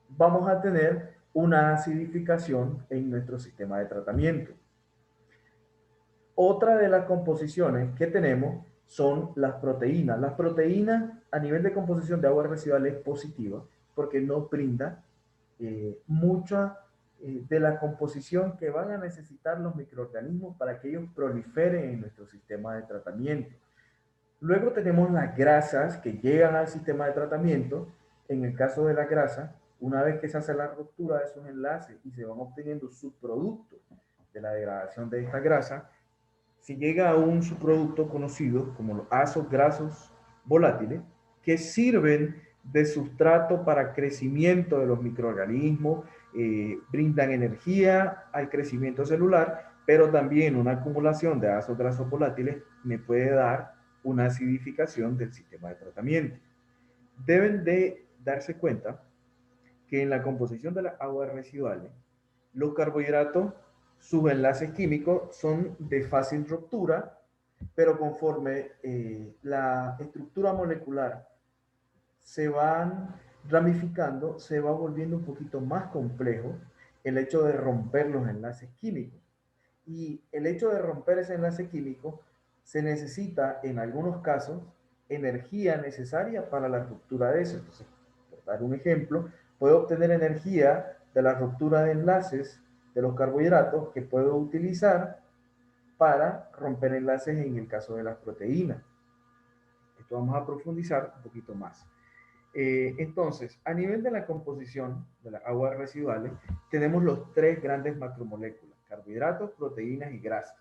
vamos a tener una acidificación en nuestro sistema de tratamiento. Otra de las composiciones que tenemos son las proteínas. Las proteínas a nivel de composición de aguas residuales es positiva porque nos brinda mucha de la composición que van a necesitar los microorganismos para que ellos proliferen en nuestro sistema de tratamiento. Luego tenemos las grasas que llegan al sistema de tratamiento. En el caso de la grasa, una vez que se hace la ruptura de esos enlaces y se van obteniendo subproductos de la degradación de esta grasa, se llega a un subproducto conocido como los ácidos grasos volátiles, que sirven de sustrato para crecimiento de los microorganismos, brindan energía al crecimiento celular, pero también una acumulación de ácidos grasos volátiles me puede dar una acidificación del sistema de tratamiento. Deben de darse cuenta que en la composición de las aguas residuales, los carbohidratos, sus enlaces químicos son de fácil ruptura, pero conforme la estructura molecular se van ramificando, se va volviendo un poquito más complejo el hecho de romper los enlaces químicos. Y el hecho de romper ese enlace químico se necesita en algunos casos energía necesaria para la ruptura de eso. Entonces, por dar un ejemplo, puedo obtener energía de la ruptura de enlaces de los carbohidratos que puedo utilizar para romper enlaces en el caso de las proteínas. Esto vamos a profundizar un poquito más. Entonces, a nivel de la composición de las aguas residuales, tenemos los tres grandes macromoléculas, carbohidratos, proteínas y grasas,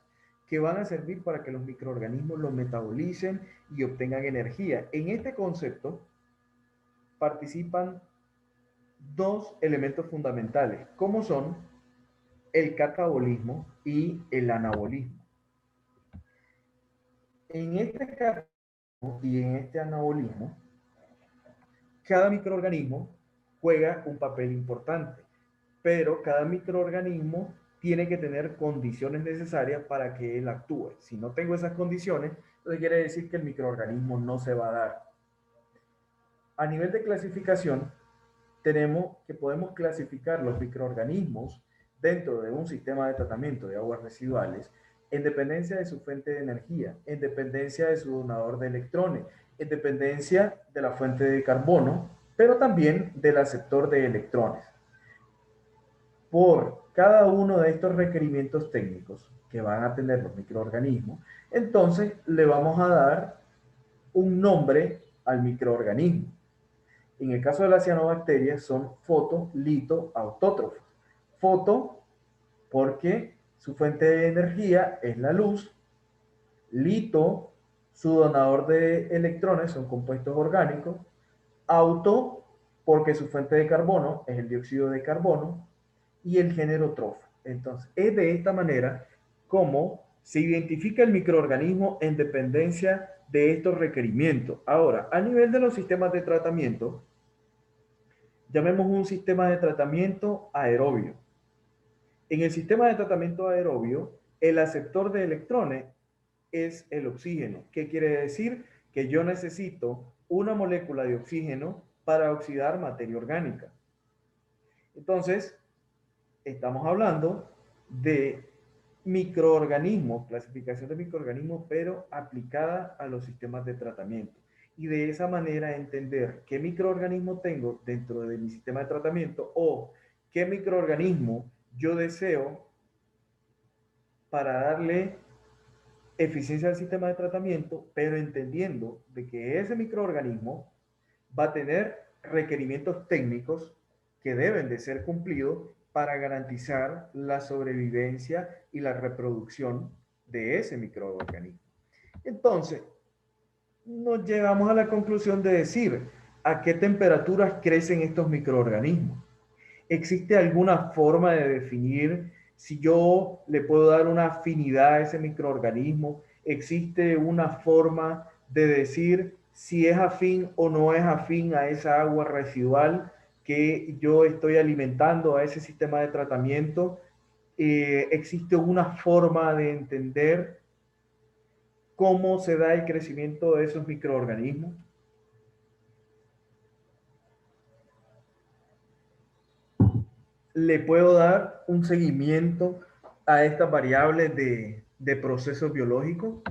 que van a servir para que los microorganismos los metabolicen y obtengan energía. En este concepto participan dos elementos fundamentales, como son el catabolismo y el anabolismo. En este catabolismo y en este anabolismo, cada microorganismo juega un papel importante, pero cada microorganismo tiene que tener condiciones necesarias para que él actúe. Si no tengo esas condiciones, entonces quiere decir que el microorganismo no se va a dar. A nivel de clasificación, tenemos que podemos clasificar los microorganismos dentro de un sistema de tratamiento de aguas residuales en dependencia de su fuente de energía, en dependencia de su donador de electrones, en dependencia de la fuente de carbono, pero también del aceptor de electrones. por cada uno de estos requerimientos técnicos que van a tener los microorganismos, entonces le vamos a dar un nombre al microorganismo. En el caso de las cianobacterias son fotolitoautótrofos. Foto porque su fuente de energía es la luz. Lito, su donador de electrones son compuestos orgánicos. Auto, porque su fuente de carbono es el dióxido de carbono. Y el género trofo. Entonces, es de esta manera como se identifica el microorganismo en dependencia de estos requerimientos. Ahora, a nivel de los sistemas de tratamiento, llamemos un sistema de tratamiento aerobio. En el sistema de tratamiento aerobio, el aceptor de electrones es el oxígeno. ¿Qué quiere decir? Que yo necesito una molécula de oxígeno para oxidar materia orgánica. Entonces, estamos hablando de microorganismos, clasificación de microorganismos, pero aplicada a los sistemas de tratamiento. Y de esa manera entender qué microorganismo tengo dentro de mi sistema de tratamiento o qué microorganismo yo deseo para darle eficiencia al sistema de tratamiento, pero entendiendo de que ese microorganismo va a tener requerimientos técnicos que deben de ser cumplidos para garantizar la sobrevivencia y la reproducción de ese microorganismo. Entonces, nos llegamos a la conclusión de decir a qué temperaturas crecen estos microorganismos. ¿Existe alguna forma de definir si yo le puedo dar una afinidad a ese microorganismo? ¿Existe una forma de decir si es afín o no es afín a esa agua residual que yo estoy alimentando a ese sistema de tratamiento? ¿Existe una forma de entender cómo se da el crecimiento de esos microorganismos? ¿Le puedo dar un seguimiento a estas variables de procesos biológicos?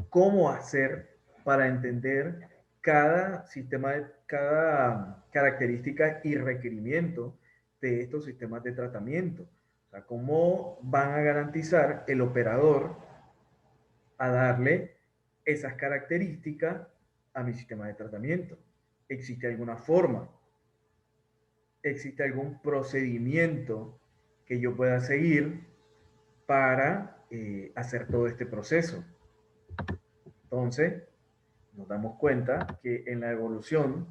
¿Cómo hacer para entender cada sistema, cada característica y requerimiento de estos sistemas de tratamiento? O sea, ¿cómo van a garantizar el operador a darle esas características a mi sistema de tratamiento? ¿Existe alguna forma? ¿Existe algún procedimiento que yo pueda seguir para hacer todo este proceso? Entonces, nos damos cuenta que en la evolución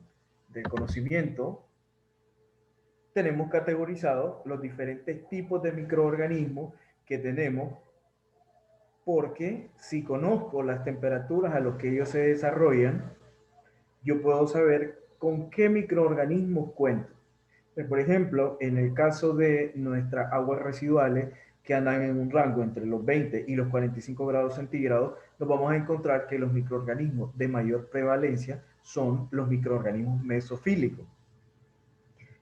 del conocimiento tenemos categorizados los diferentes tipos de microorganismos que tenemos, porque si conozco las temperaturas a las que ellos se desarrollan, yo puedo saber con qué microorganismos cuento. Por ejemplo, en el caso de nuestras aguas residuales que andan en un rango entre los 20 y los 45 grados centígrados, nos vamos a encontrar que los microorganismos de mayor prevalencia son los microorganismos mesofílicos.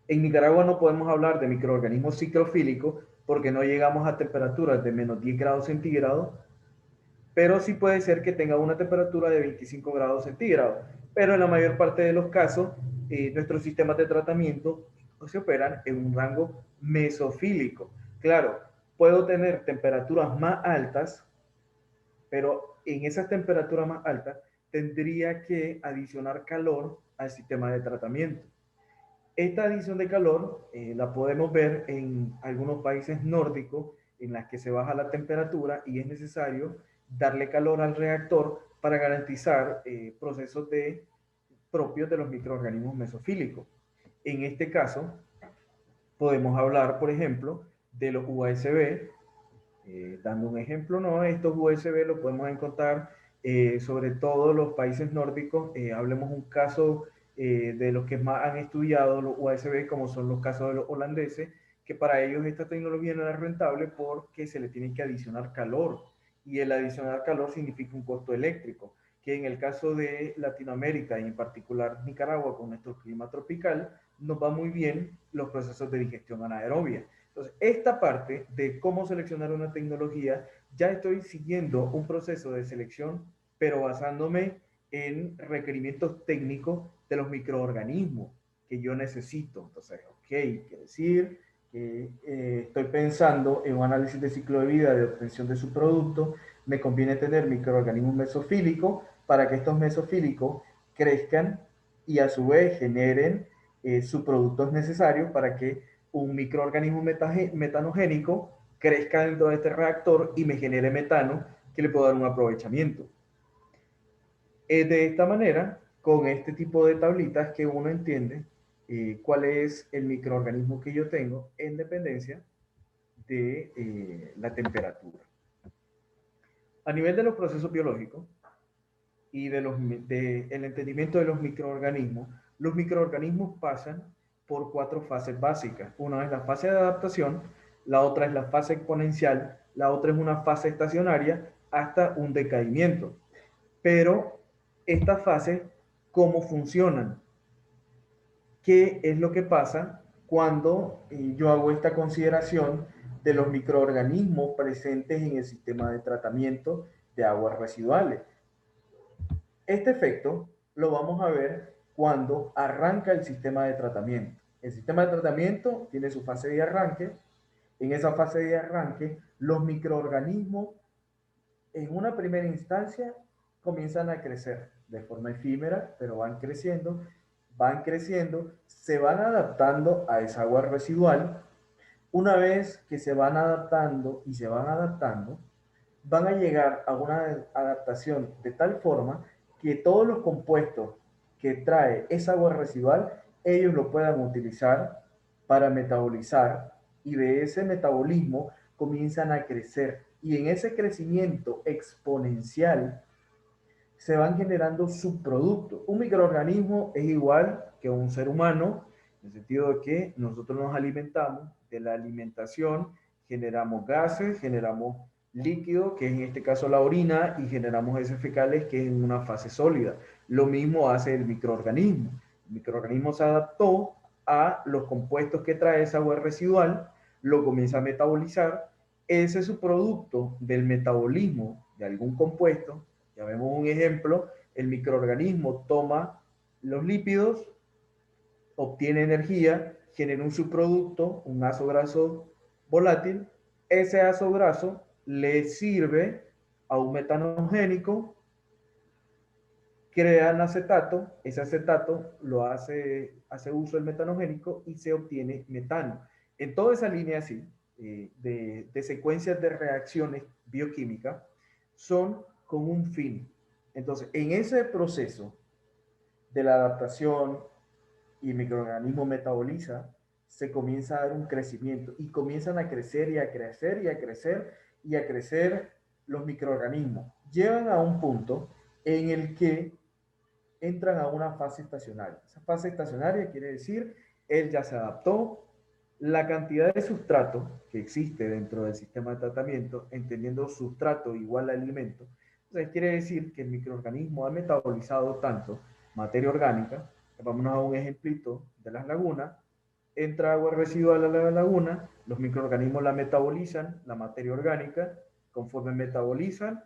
En Nicaragua no podemos hablar de microorganismos ciclofílicos porque no llegamos a temperaturas de menos 10 grados centígrados, pero sí puede ser que tenga una temperatura de 25 grados centígrados. Pero en la mayor parte de los casos, nuestros sistemas de tratamiento se operan en un rango mesofílico. Claro, puedo tener temperaturas más altas, pero en esas temperaturas más altas tendría que adicionar calor al sistema de tratamiento. Esta adición de calor la podemos ver en algunos países nórdicos en las que se baja la temperatura y es necesario darle calor al reactor para garantizar procesos propios de los microorganismos mesofílicos. En este caso, podemos hablar, por ejemplo, de los USB. Dando un ejemplo, ¿no? Estos USB los podemos encontrar sobre todo los países nórdicos. Hablemos un caso de los que más han estudiado los USB, como son los casos de los holandeses, que para ellos esta tecnología no es rentable porque se le tiene que adicionar calor. Y el adicionar calor significa un costo eléctrico, que en el caso de Latinoamérica y en particular Nicaragua, con nuestro clima tropical, nos va muy bien los procesos de digestión anaerobia. Entonces, esta parte de cómo seleccionar una tecnología, ya estoy siguiendo un proceso de selección, pero basándome en requerimientos técnicos de los microorganismos. que yo necesito. Entonces, ok, quiere decir que estoy pensando en un análisis de ciclo de vida de obtención de su producto, me conviene tener microorganismos mesofílicos para que estos mesofílicos crezcan y a su vez generen sus productos necesarios para que un microorganismo metanogénico crezca dentro de este reactor y me genere metano que le puedo dar un aprovechamiento. De esta manera, con este tipo de tablitas que uno entiende cuál es el microorganismo que yo tengo en dependencia de la temperatura. A nivel de los procesos biológicos y del entendimiento de los microorganismos pasan por 4 fases básicas. Una es la fase de adaptación, la otra es la fase exponencial, la otra es una fase estacionaria hasta un decaimiento. Pero estas fases, ¿cómo funcionan? ¿Qué es lo que pasa cuando yo hago esta consideración de los microorganismos presentes en el sistema de tratamiento de aguas residuales? Este efecto lo vamos a ver cuando arranca el sistema de tratamiento. El sistema de tratamiento tiene su fase de arranque. En esa fase de arranque, los microorganismos en una primera instancia comienzan a crecer de forma efímera, pero van creciendo, se van adaptando a esa agua residual. Una vez que se van adaptando y se van adaptando, van a llegar a una adaptación de tal forma que todos los compuestos que trae esa agua residual, ellos lo puedan utilizar para metabolizar y de ese metabolismo comienzan a crecer. Y en ese crecimiento exponencial se van generando subproductos. Un microorganismo es igual que un ser humano, en el sentido de que nosotros nos alimentamos, de la alimentación generamos gases, generamos líquido, que es en este caso la orina, y generamos heces fecales, que es en una fase sólida. Lo mismo hace el microorganismo. El microorganismo se adaptó a los compuestos que trae esa agua residual, lo comienza a metabolizar. Ese subproducto del metabolismo de algún compuesto, ya vemos un ejemplo, el microorganismo toma los lípidos, obtiene energía, genera un subproducto, un ácido graso volátil. Ese ácido graso le sirve a un metanogénico, crean acetato, ese acetato lo hace uso del metanogénico y se obtiene metano. En toda esa línea así, de secuencias de reacciones bioquímicas, son con un fin. Entonces, en ese proceso de la adaptación y el microorganismo metaboliza, se comienza a dar un crecimiento y comienzan a crecer y a crecer y a crecer y a crecer los microorganismos. Llegan a un punto en el que entran a una fase estacionaria. Esa fase estacionaria quiere decir, él ya se adaptó, la cantidad de sustrato que existe dentro del sistema de tratamiento, entendiendo sustrato igual a alimento, entonces quiere decir que el microorganismo ha metabolizado tanto materia orgánica. Vámonos a un ejemplito de las lagunas. Entra agua residual a la laguna, los microorganismos la metabolizan, la materia orgánica, conforme metabolizan,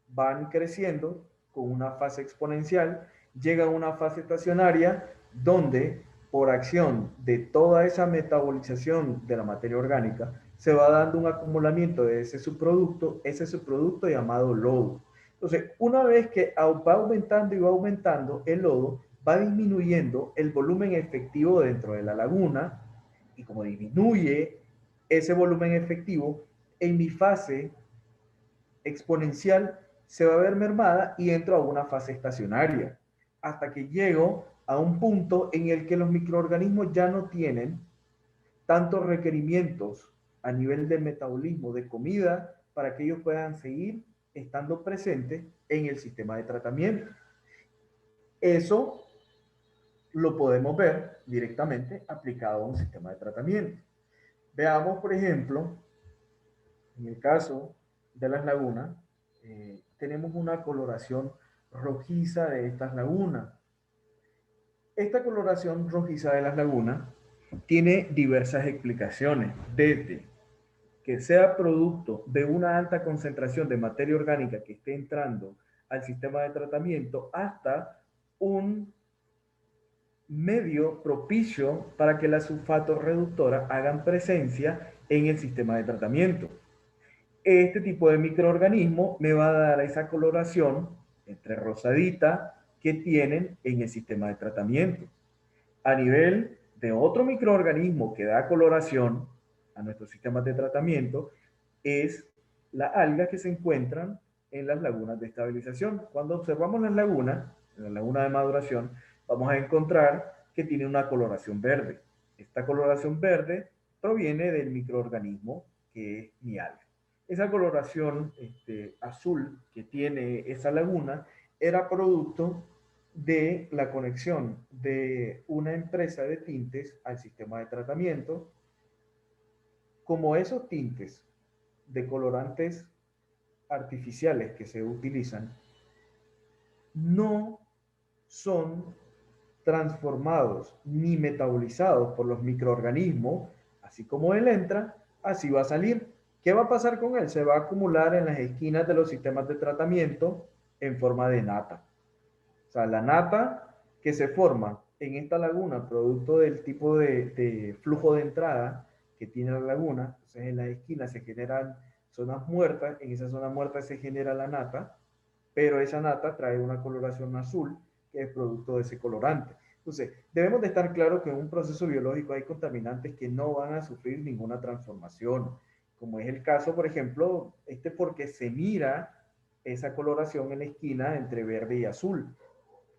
van creciendo con una fase exponencial, llega a una fase estacionaria donde por acción de toda esa metabolización de la materia orgánica se va dando un acumulamiento de ese subproducto llamado lodo. Entonces, una vez que va aumentando y va aumentando el lodo, va disminuyendo el volumen efectivo dentro de la laguna, y como disminuye ese volumen efectivo, en mi fase exponencial se va a ver mermada y entro a una fase estacionaria, hasta que llego a un punto en el que los microorganismos ya no tienen tantos requerimientos a nivel de metabolismo, de comida, para que ellos puedan seguir estando presentes en el sistema de tratamiento. Eso lo podemos ver directamente aplicado a un sistema de tratamiento. Veamos, por ejemplo, en el caso de las lagunas, tenemos una coloración rojiza de estas lagunas. Esta coloración rojiza de las lagunas tiene diversas explicaciones, desde que sea producto de una alta concentración de materia orgánica que esté entrando al sistema de tratamiento hasta un medio propicio para que las sulfatorreductoras hagan presencia en el sistema de tratamiento. Este tipo de microorganismo me va a dar esa coloración entre rosadita que tienen en el sistema de tratamiento. A nivel de otro microorganismo que da coloración a nuestros sistemas de tratamiento es las algas que se encuentran en las lagunas de estabilización. Cuando observamos las lagunas, en la laguna de maduración, vamos a encontrar que tiene una coloración verde. Esta coloración verde proviene del microorganismo que es mi alga. Esa coloración azul que tiene esa laguna era producto de la conexión de una empresa de tintes al sistema de tratamiento. Como esos tintes de colorantes artificiales que se utilizan no son transformados ni metabolizados por los microorganismos, así como él entra, así va a salir. ¿Qué va a pasar con él? Se va a acumular en las esquinas de los sistemas de tratamiento en forma de nata. O sea, la nata que se forma en esta laguna, producto del tipo de flujo de entrada que tiene la laguna, entonces en las esquinas se generan zonas muertas, en esa zona muerta se genera la nata, pero esa nata trae una coloración azul que es producto de ese colorante. Entonces, debemos de estar claros que en un proceso biológico hay contaminantes que no van a sufrir ninguna transformación, como es el caso, por ejemplo, porque se mira esa coloración en la esquina entre verde y azul,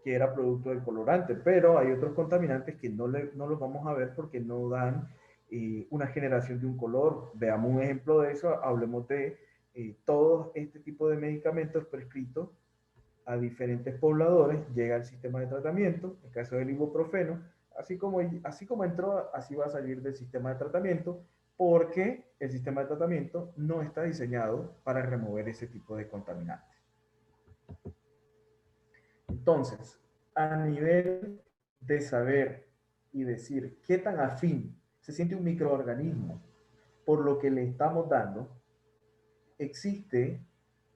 que era producto del colorante, pero hay otros contaminantes que no los vamos a ver porque no dan una generación de un color. Veamos un ejemplo de eso, hablemos de todo este tipo de medicamentos prescritos a diferentes pobladores, llega al sistema de tratamiento, en el caso del ibuprofeno, así como entró, así va a salir del sistema de tratamiento, porque el sistema de tratamiento no está diseñado para remover ese tipo de contaminantes. Entonces, a nivel de saber y decir qué tan afín se siente un microorganismo por lo que le estamos dando, existe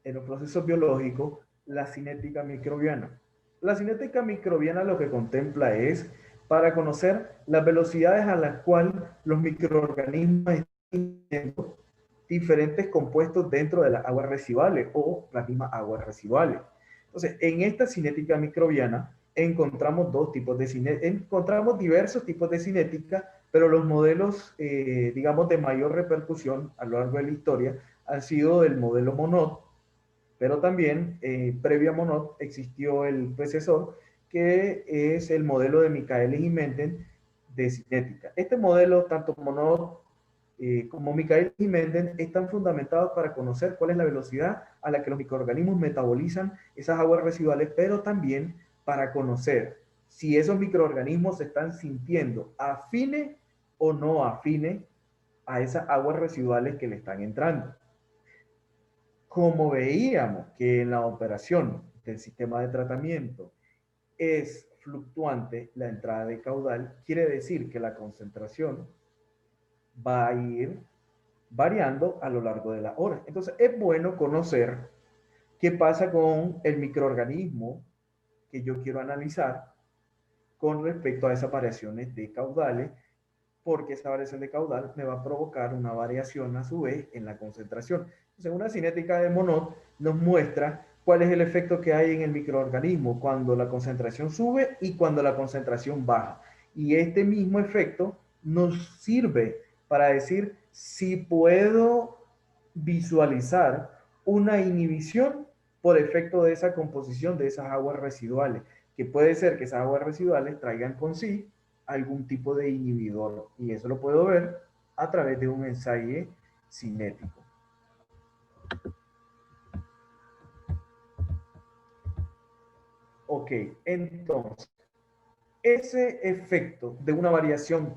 en los procesos biológicos la cinética microbiana. La cinética microbiana lo que contempla es para conocer las velocidades a las cuales los microorganismos están teniendo diferentes compuestos dentro de las aguas residuales o las mismas aguas residuales. Entonces, en esta cinética microbiana encontramos encontramos diversos tipos de cinética, pero los modelos, digamos, de mayor repercusión a lo largo de la historia han sido el modelo Monod, pero también previo a Monod existió el predecesor, que es el modelo de Michaelis y Menden de cinética. Este modelo, tanto Monod como Michaelis y Menden, están fundamentados para conocer cuál es la velocidad a la que los microorganismos metabolizan esas aguas residuales, pero también para conocer si esos microorganismos se están sintiendo afines o no afines a esas aguas residuales que le están entrando. Como veíamos que en la operación del sistema de tratamiento es fluctuante la entrada de caudal, quiere decir que la concentración va a ir variando a lo largo de las horas. Entonces es bueno conocer qué pasa con el microorganismo que yo quiero analizar con respecto a esas variaciones de caudales, porque esa variación de caudal me va a provocar una variación a su vez en la concentración. Entonces, una cinética de Monod nos muestra cuál es el efecto que hay en el microorganismo cuando la concentración sube y cuando la concentración baja. Y este mismo efecto nos sirve para decir si puedo visualizar una inhibición por efecto de esa composición de esas aguas residuales, que puede ser que esas aguas residuales traigan con sí algún tipo de inhibidor, y eso lo puedo ver a través de un ensayo cinético. Ok, entonces, ese efecto de una variación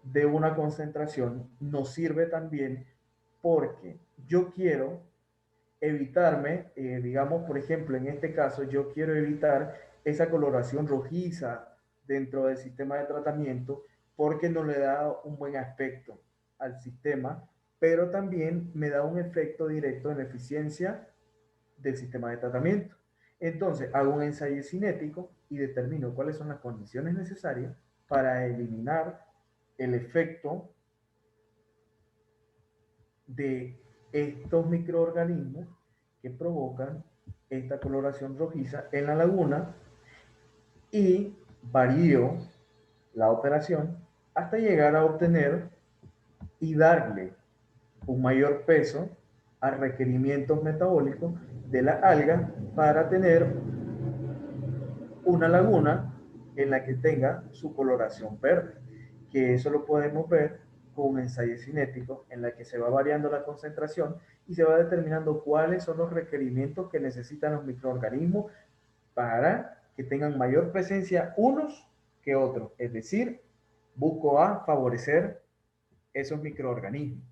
de una concentración nos sirve también porque yo quiero evitarme, digamos, por ejemplo, en este caso, yo quiero evitar esa coloración rojiza dentro del sistema de tratamiento porque no le da un buen aspecto al sistema, pero también me da un efecto directo en la eficiencia del sistema de tratamiento. Entonces, hago un ensayo cinético y determino cuáles son las condiciones necesarias para eliminar el efecto de estos microorganismos que provocan esta coloración rojiza en la laguna y varío la operación hasta llegar a obtener y darle un mayor peso a requerimientos metabólicos de la alga para tener una laguna en la que tenga su coloración verde, que eso lo podemos ver con un ensayo cinético en la que se va variando la concentración y se va determinando cuáles son los requerimientos que necesitan los microorganismos para que tengan mayor presencia unos que otros, es decir, busco a favorecer esos microorganismos.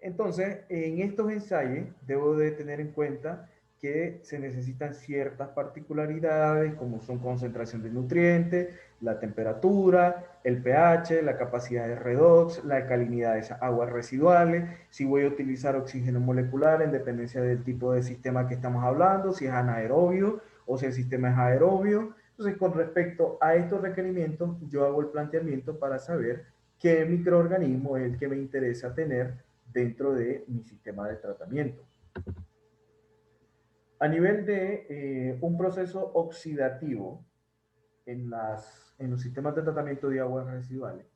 Entonces, en estos ensayos debo de tener en cuenta que se necesitan ciertas particularidades como son concentración de nutrientes, la temperatura, el pH, la capacidad de redox, la alcalinidad de esas aguas residuales, si voy a utilizar oxígeno molecular en dependencia del tipo de sistema que estamos hablando, si es anaerobio o si el sistema es aerobio. Entonces, con respecto a estos requerimientos, yo hago el planteamiento para saber qué microorganismo es el que me interesa tener dentro de mi sistema de tratamiento. A nivel de un proceso oxidativo en los sistemas de tratamiento de aguas residuales,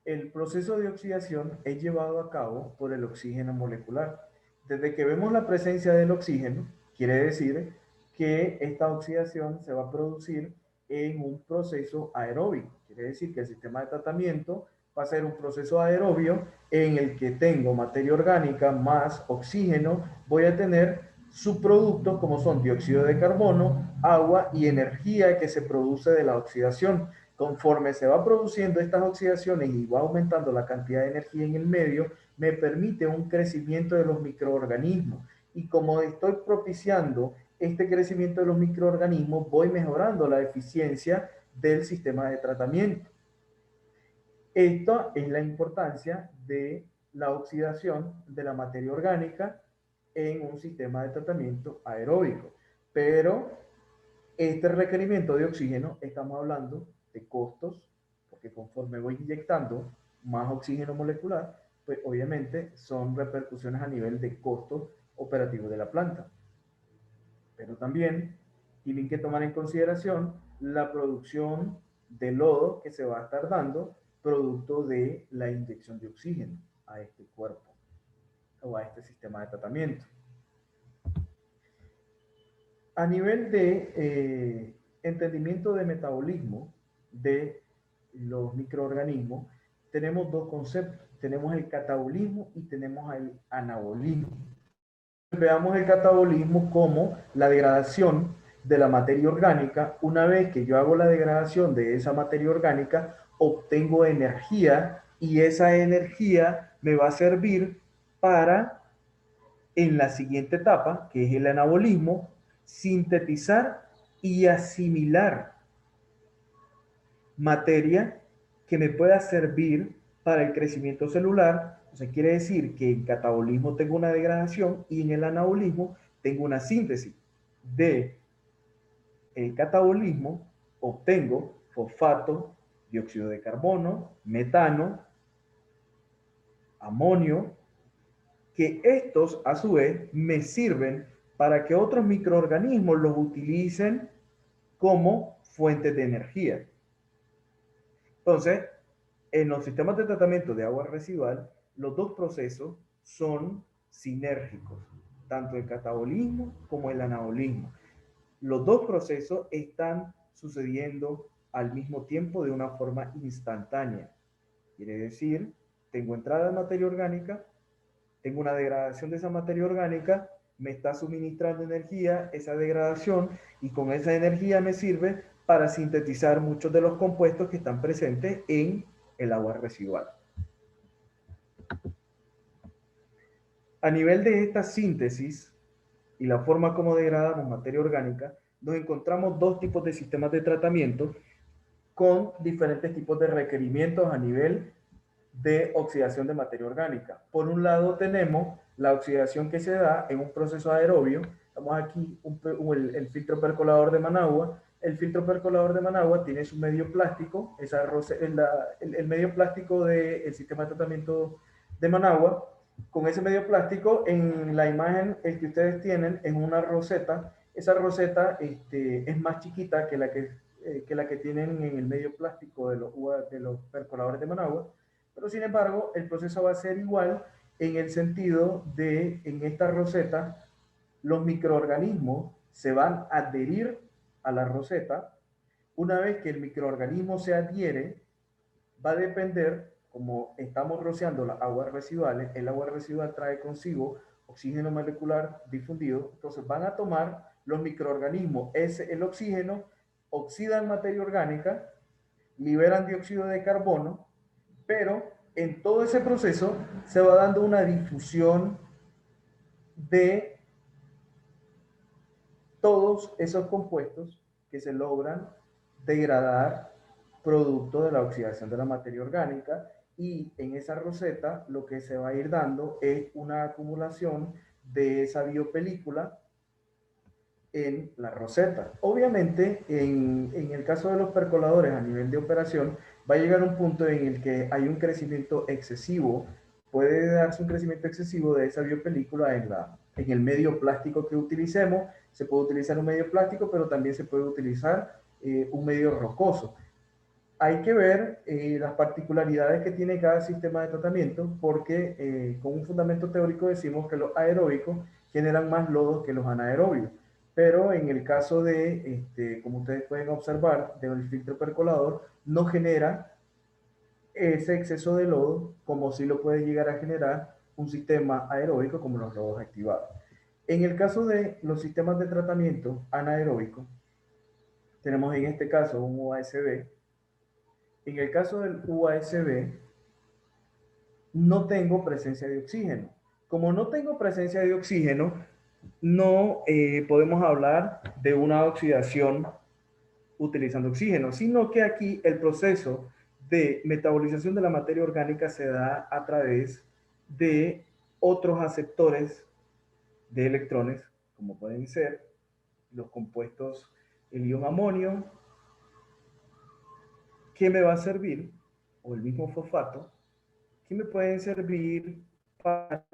el proceso de oxidación es llevado a cabo por el oxígeno molecular. Desde que vemos la presencia del oxígeno, quiere decir que esta oxidación se va a producir en un proceso aeróbico. Quiere decir que el sistema de tratamiento va a ser un proceso aerobio en el que tengo materia orgánica más oxígeno, voy a tener subproductos como son dióxido de carbono, agua y energía que se produce de la oxidación. Conforme se va produciendo estas oxidaciones y va aumentando la cantidad de energía en el medio, me permite un crecimiento de los microorganismos. Y como estoy propiciando este crecimiento de los microorganismos, voy mejorando la eficiencia del sistema de tratamiento. Esto es la importancia de la oxidación de la materia orgánica en un sistema de tratamiento aeróbico. Pero este requerimiento de oxígeno, estamos hablando de costos, porque conforme voy inyectando más oxígeno molecular, pues obviamente son repercusiones a nivel de costos operativos de la planta. Pero también tienen que tomar en consideración la producción de lodo que se va a estar dando producto de la inyección de oxígeno a este cuerpo o a este sistema de tratamiento. A nivel de entendimiento de metabolismo de los microorganismos, tenemos dos conceptos. Tenemos el catabolismo y tenemos el anabolismo. Veamos el catabolismo como la degradación de la materia orgánica. Una vez que yo hago la degradación de esa materia orgánica, obtengo energía y esa energía me va a servir para, en la siguiente etapa, que es el anabolismo, sintetizar y asimilar materia que me pueda servir para el crecimiento celular. O sea, quiere decir que en catabolismo tengo una degradación y en el anabolismo tengo una síntesis. De el catabolismo obtengo fosfato, dióxido de carbono, metano, amonio, que estos a su vez me sirven para que otros microorganismos los utilicen como fuentes de energía. Entonces, en los sistemas de tratamiento de agua residual, los dos procesos son sinérgicos, tanto el catabolismo como el anabolismo. Los dos procesos están sucediendo al mismo tiempo de una forma instantánea. Quiere decir, tengo entrada de materia orgánica, tengo una degradación de esa materia orgánica, me está suministrando energía, esa degradación, y con esa energía me sirve para sintetizar muchos de los compuestos que están presentes en el agua residual. A nivel de esta síntesis y la forma como degradamos materia orgánica, nos encontramos dos tipos de sistemas de tratamiento con diferentes tipos de requerimientos a nivel de oxidación de materia orgánica. Por un lado tenemos la oxidación que se da en un proceso aerobio. Estamos aquí, el filtro percolador de Managua. El filtro percolador de Managua tiene su medio plástico, el medio plástico del sistema de tratamiento de Managua. Con ese medio plástico, en la imagen el que ustedes tienen es una roseta. Esa roseta es más chiquita que la que tienen en el medio plástico de los percoladores de Managua, pero sin embargo el proceso va a ser igual en el sentido de, en esta roseta, los microorganismos se van a adherir a la roseta. Una vez que el microorganismo se adhiere, va a depender, como estamos rociando las aguas residuales, el agua residual trae consigo oxígeno molecular difundido, entonces van a tomar los microorganismos el oxígeno, oxidan materia orgánica, liberan dióxido de carbono, pero en todo ese proceso se va dando una difusión de todos esos compuestos que se logran degradar producto de la oxidación de la materia orgánica, y en esa roseta lo que se va a ir dando es una acumulación de esa biopelícula en la roseta. Obviamente, en el caso de los percoladores a nivel de operación, va a llegar un punto en el que hay un crecimiento excesivo, puede darse un crecimiento excesivo de esa biopelícula en el medio plástico que utilicemos. Se puede utilizar un medio plástico, pero también se puede utilizar un medio rocoso. Hay que ver las particularidades que tiene cada sistema de tratamiento, porque con un fundamento teórico decimos que los aeróbicos generan más lodos que los anaerobios. Pero en el caso de, como ustedes pueden observar, del filtro percolador, no genera ese exceso de lodo como si lo puede llegar a generar un sistema aeróbico como los lodos activados. En el caso de los sistemas de tratamiento anaeróbico, tenemos en este caso un UASB. En el caso del UASB, no tengo presencia de oxígeno. Como no tengo presencia de oxígeno, no podemos hablar de una oxidación utilizando oxígeno, sino que aquí el proceso de metabolización de la materia orgánica se da a través de otros aceptores de electrones, como pueden ser los compuestos, el ion amonio, que me va a servir, o el mismo fosfato, que me pueden servir para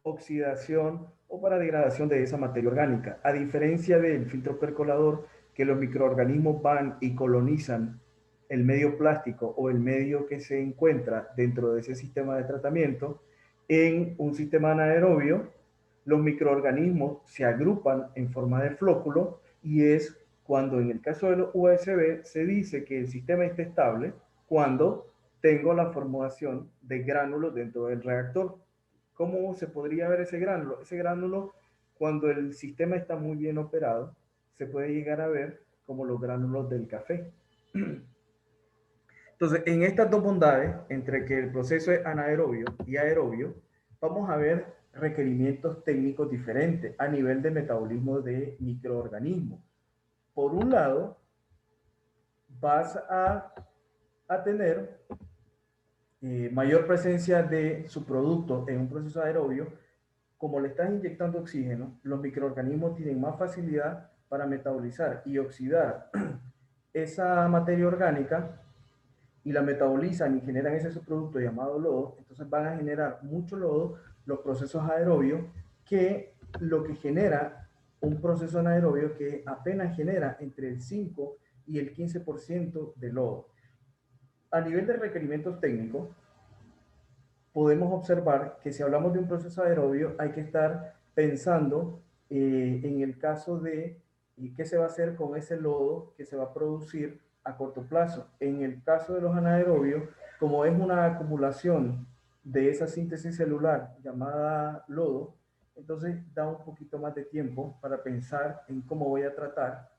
oxidación o para degradación de esa materia orgánica. A diferencia del filtro percolador, que los microorganismos van y colonizan el medio plástico o el medio que se encuentra dentro de ese sistema de tratamiento, en un sistema anaerobio, los microorganismos se agrupan en forma de flóculo, y es cuando en el caso de los USB se dice que el sistema está estable cuando tengo la formación de gránulos dentro del reactor. ¿Cómo se podría ver ese gránulo? Ese gránulo, cuando el sistema está muy bien operado, se puede llegar a ver como los gránulos del café. Entonces, en estas dos bondades, entre que el proceso es anaerobio y aerobio, vamos a ver requerimientos técnicos diferentes a nivel de metabolismo de microorganismos. Por un lado, vas a tener mayor presencia de su producto en un proceso aerobio. Como le estás inyectando oxígeno, los microorganismos tienen más facilidad para metabolizar y oxidar esa materia orgánica, y la metabolizan y generan ese subproducto llamado lodo. Entonces van a generar mucho lodo los procesos aerobios, que lo que genera un proceso anaerobio que apenas genera entre el 5 y el 15% de lodo. A nivel de requerimientos técnicos, podemos observar que si hablamos de un proceso aerobio, hay que estar pensando en el caso de qué se va a hacer con ese lodo que se va a producir a corto plazo. En el caso de los anaerobios, como es una acumulación de esa síntesis celular llamada lodo, entonces da un poquito más de tiempo para pensar en cómo voy a tratar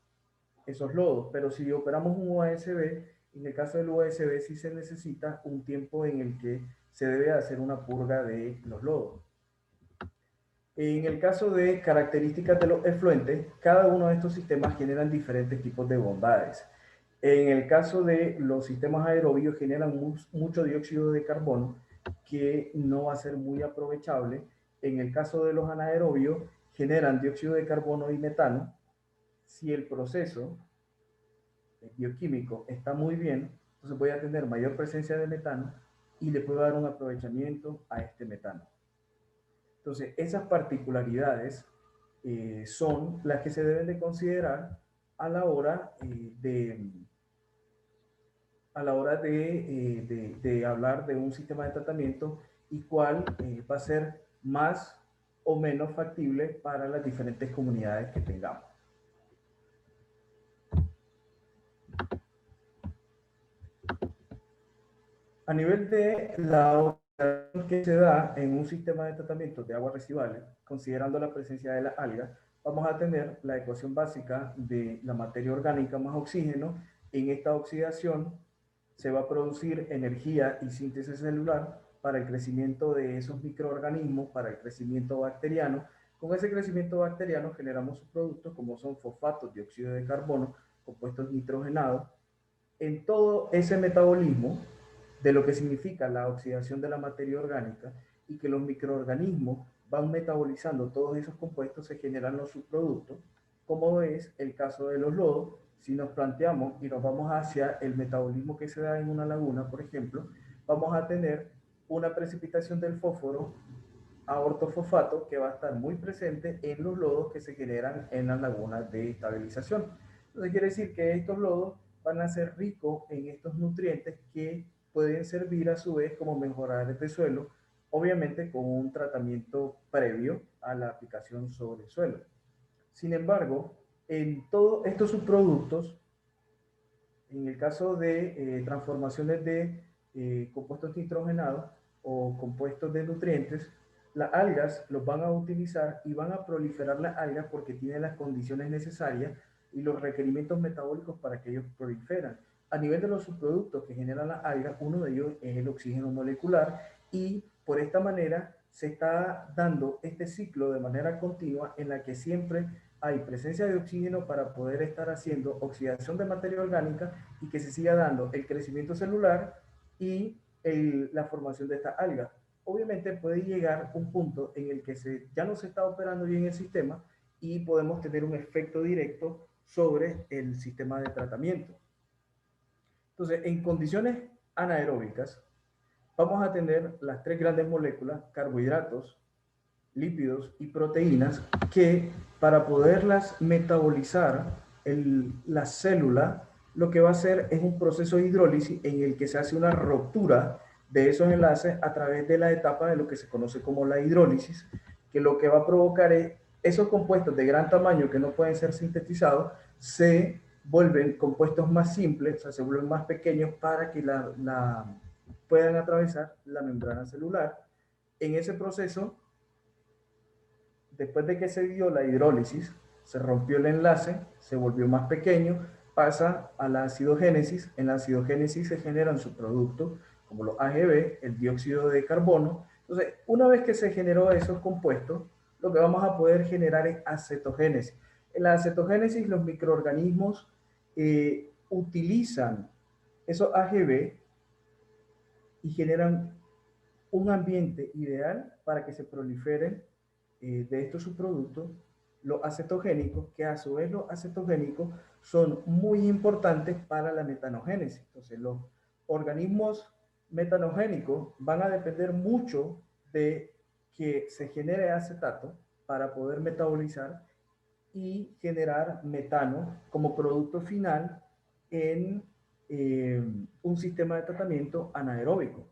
esos lodos. Pero si operamos un USB, en el caso del USB sí se necesita un tiempo en el que se debe hacer una purga de los lodos. En el caso de características de los efluentes, cada uno de estos sistemas generan diferentes tipos de bondades. En el caso de los sistemas aerobios, generan mucho dióxido de carbono, que no va a ser muy aprovechable. En el caso de los anaerobios, generan dióxido de carbono y metano. Si el proceso bioquímico está muy bien, entonces voy a tener mayor presencia de metano y le puedo dar un aprovechamiento a este metano. Entonces, esas particularidades son las que se deben de considerar a la hora de hablar de un sistema de tratamiento y cuál va a ser más o menos factible para las diferentes comunidades que tengamos. A nivel de la oxidación que se da en un sistema de tratamiento de aguas residuales, considerando la presencia de la alga, vamos a tener la ecuación básica de la materia orgánica más oxígeno. En esta oxidación se va a producir energía y síntesis celular para el crecimiento de esos microorganismos, para el crecimiento bacteriano. Con ese crecimiento bacteriano generamos subproductos como son fosfatos, dióxido de carbono, compuestos nitrogenados. En todo ese metabolismo de lo que significa la oxidación de la materia orgánica y que los microorganismos van metabolizando todos esos compuestos, se generan los subproductos, como es el caso de los lodos. Si nos planteamos y nos vamos hacia el metabolismo que se da en una laguna, por ejemplo, vamos a tener una precipitación del fósforo a ortofosfato que va a estar muy presente en los lodos que se generan en las lagunas de estabilización. Entonces quiere decir que estos lodos van a ser ricos en estos nutrientes que pueden servir a su vez como mejoradores de suelo, obviamente con un tratamiento previo a la aplicación sobre el suelo. Sin embargo, en todos estos subproductos, en el caso de transformaciones de compuestos nitrogenados o compuestos de nutrientes, las algas los van a utilizar y van a proliferar las algas porque tienen las condiciones necesarias y los requerimientos metabólicos para que ellos proliferan. A nivel de los subproductos que generan las algas, uno de ellos es el oxígeno molecular y por esta manera se está dando este ciclo de manera continua en la que siempre hay presencia de oxígeno para poder estar haciendo oxidación de materia orgánica y que se siga dando el crecimiento celular y la formación de esta alga. Obviamente puede llegar un punto en el que ya no se está operando bien el sistema y podemos tener un efecto directo sobre el sistema de tratamiento. Entonces, en condiciones anaeróbicas, vamos a tener las tres grandes moléculas, carbohidratos, lípidos y proteínas, que para poderlas metabolizar la célula, lo que va a hacer es un proceso de hidrólisis en el que se hace una ruptura de esos enlaces a través de la etapa de lo que se conoce como la hidrólisis, que lo que va a provocar es esos compuestos de gran tamaño que no pueden ser sintetizados, se vuelven compuestos más simples, o sea, se vuelven más pequeños para que puedan atravesar la membrana celular. En ese proceso, después de que se dio la hidrólisis, se rompió el enlace, se volvió más pequeño, pasa a la acidogénesis. En la acidogénesis se generan subproductos como los AGB, el dióxido de carbono. Entonces, una vez que se generó esos compuestos, lo que vamos a poder generar es acetogénesis. En la acetogénesis, los microorganismos utilizan esos AGB y generan un ambiente ideal para que se proliferen de estos subproductos los acetogénicos, que a su vez los acetogénicos son muy importantes para la metanogénesis. Entonces, los organismos metanogénicos van a depender mucho de que se genere acetato para poder metabolizar y generar metano como producto final en un sistema de tratamiento anaeróbico.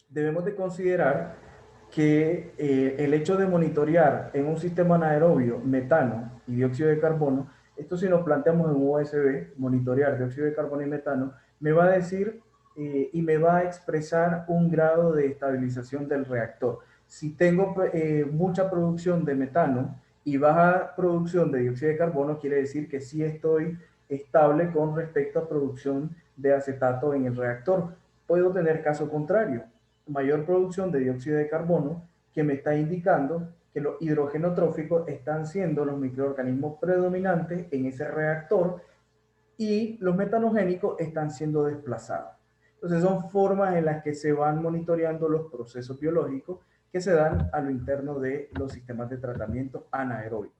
Debemos de considerar que el hecho de monitorear en un sistema anaerobio metano y dióxido de carbono, esto si nos planteamos en un USB, monitorear dióxido de carbono y metano, me va a decir y me va a expresar un grado de estabilización del reactor. Si tengo mucha producción de metano y baja producción de dióxido de carbono, quiere decir que sí estoy estable con respecto a producción de acetato en el reactor. Puedo tener caso contrario, mayor producción de dióxido de carbono, que me está indicando que los hidrogenotróficos están siendo los microorganismos predominantes en ese reactor y los metanogénicos están siendo desplazados. Entonces son formas en las que se van monitoreando los procesos biológicos que se dan a lo interno de los sistemas de tratamiento anaeróbico.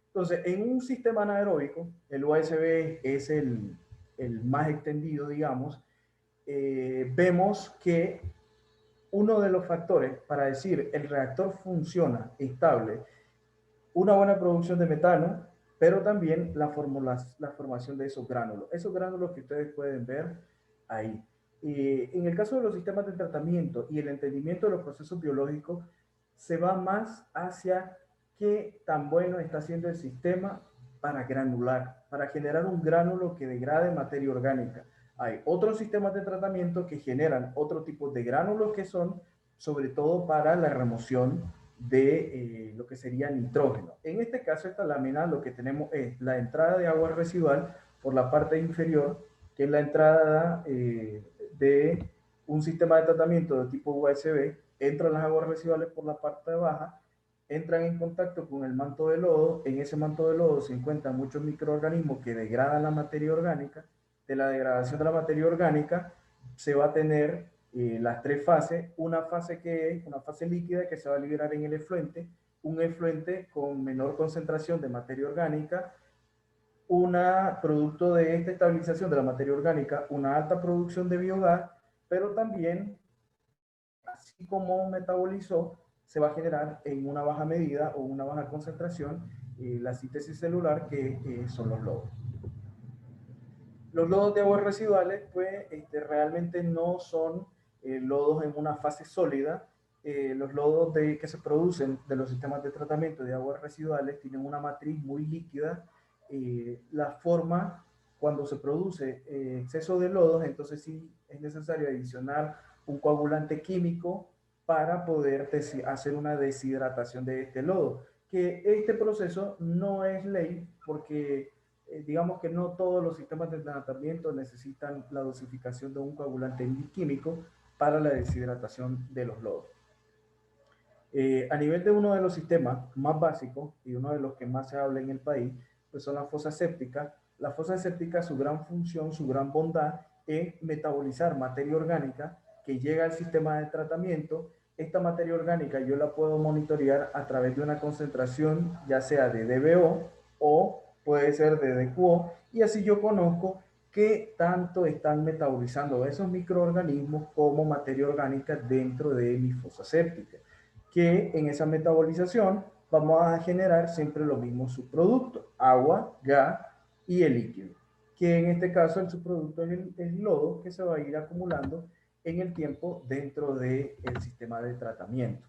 Entonces, en un sistema anaeróbico, el USB es el más extendido, digamos. Vemos que uno de los factores para decir el reactor funciona estable, una buena producción de metano, pero también la formación de esos gránulos que ustedes pueden ver ahí. En el caso de los sistemas de tratamiento y el entendimiento de los procesos biológicos, se va más hacia qué tan bueno está haciendo el sistema para granular, para generar un gránulo que degrade materia orgánica. Hay otros sistemas de tratamiento que generan otro tipo de gránulos que son sobre todo para la remoción de lo que sería nitrógeno. En este caso, esta lámina lo que tenemos es la entrada de agua residual por la parte inferior, que es la entrada de un sistema de tratamiento de tipo USB. Entran las aguas residuales por la parte baja, entran en contacto con el manto de lodo. En ese manto de lodo se encuentran muchos microorganismos que degradan la materia orgánica. De la degradación de la materia orgánica se va a tener las tres fases, una fase que es una fase líquida que se va a liberar en el efluente, un efluente con menor concentración de materia orgánica, producto de esta estabilización de la materia orgánica, una alta producción de biogás, pero también, así como metabolizó, se va a generar en una baja medida o una baja concentración la síntesis celular que son los lodos. Los lodos de aguas residuales, pues, realmente no son lodos en una fase sólida. Los lodos que se producen de los sistemas de tratamiento de aguas residuales tienen una matriz muy líquida. La forma, cuando se produce exceso de lodos, entonces sí es necesario adicionar un coagulante químico para poder hacer una deshidratación de este lodo. Que este proceso no es ley porque digamos que no todos los sistemas de tratamiento necesitan la dosificación de un coagulante químico para la deshidratación de los lodos. A nivel de uno de los sistemas más básicos y uno de los que más se habla en el país, pues son las fosas sépticas. Las fosas sépticas, su gran función, su gran bondad es metabolizar materia orgánica que llega al sistema de tratamiento. Esta materia orgánica yo la puedo monitorear a través de una concentración ya sea de DBO o puede ser de DQO, y así yo conozco qué tanto están metabolizando esos microorganismos como materia orgánica dentro de mi fosa séptica. Que en esa metabolización vamos a generar siempre los mismos subproductos, agua, gas y el líquido. Que en este caso el subproducto es el lodo que se va a ir acumulando en el tiempo dentro del sistema de tratamiento.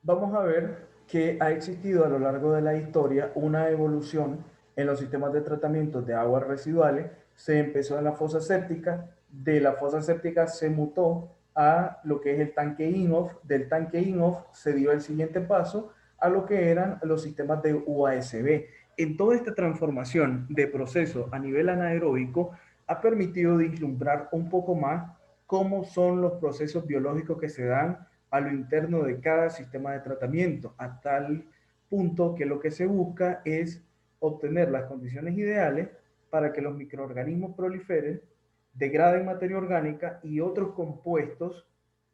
Vamos a ver que ha existido a lo largo de la historia una evolución en los sistemas de tratamiento de aguas residuales. Se empezó en la fosa séptica, de la fosa séptica se mutó a lo que es el tanque in-off, del tanque in-off se dio el siguiente paso a lo que eran los sistemas de USB. En toda esta transformación de proceso a nivel anaeróbico ha permitido vislumbrar un poco más cómo son los procesos biológicos que se dan a lo interno de cada sistema de tratamiento, a tal punto que lo que se busca es obtener las condiciones ideales para que los microorganismos proliferen, degraden materia orgánica y otros compuestos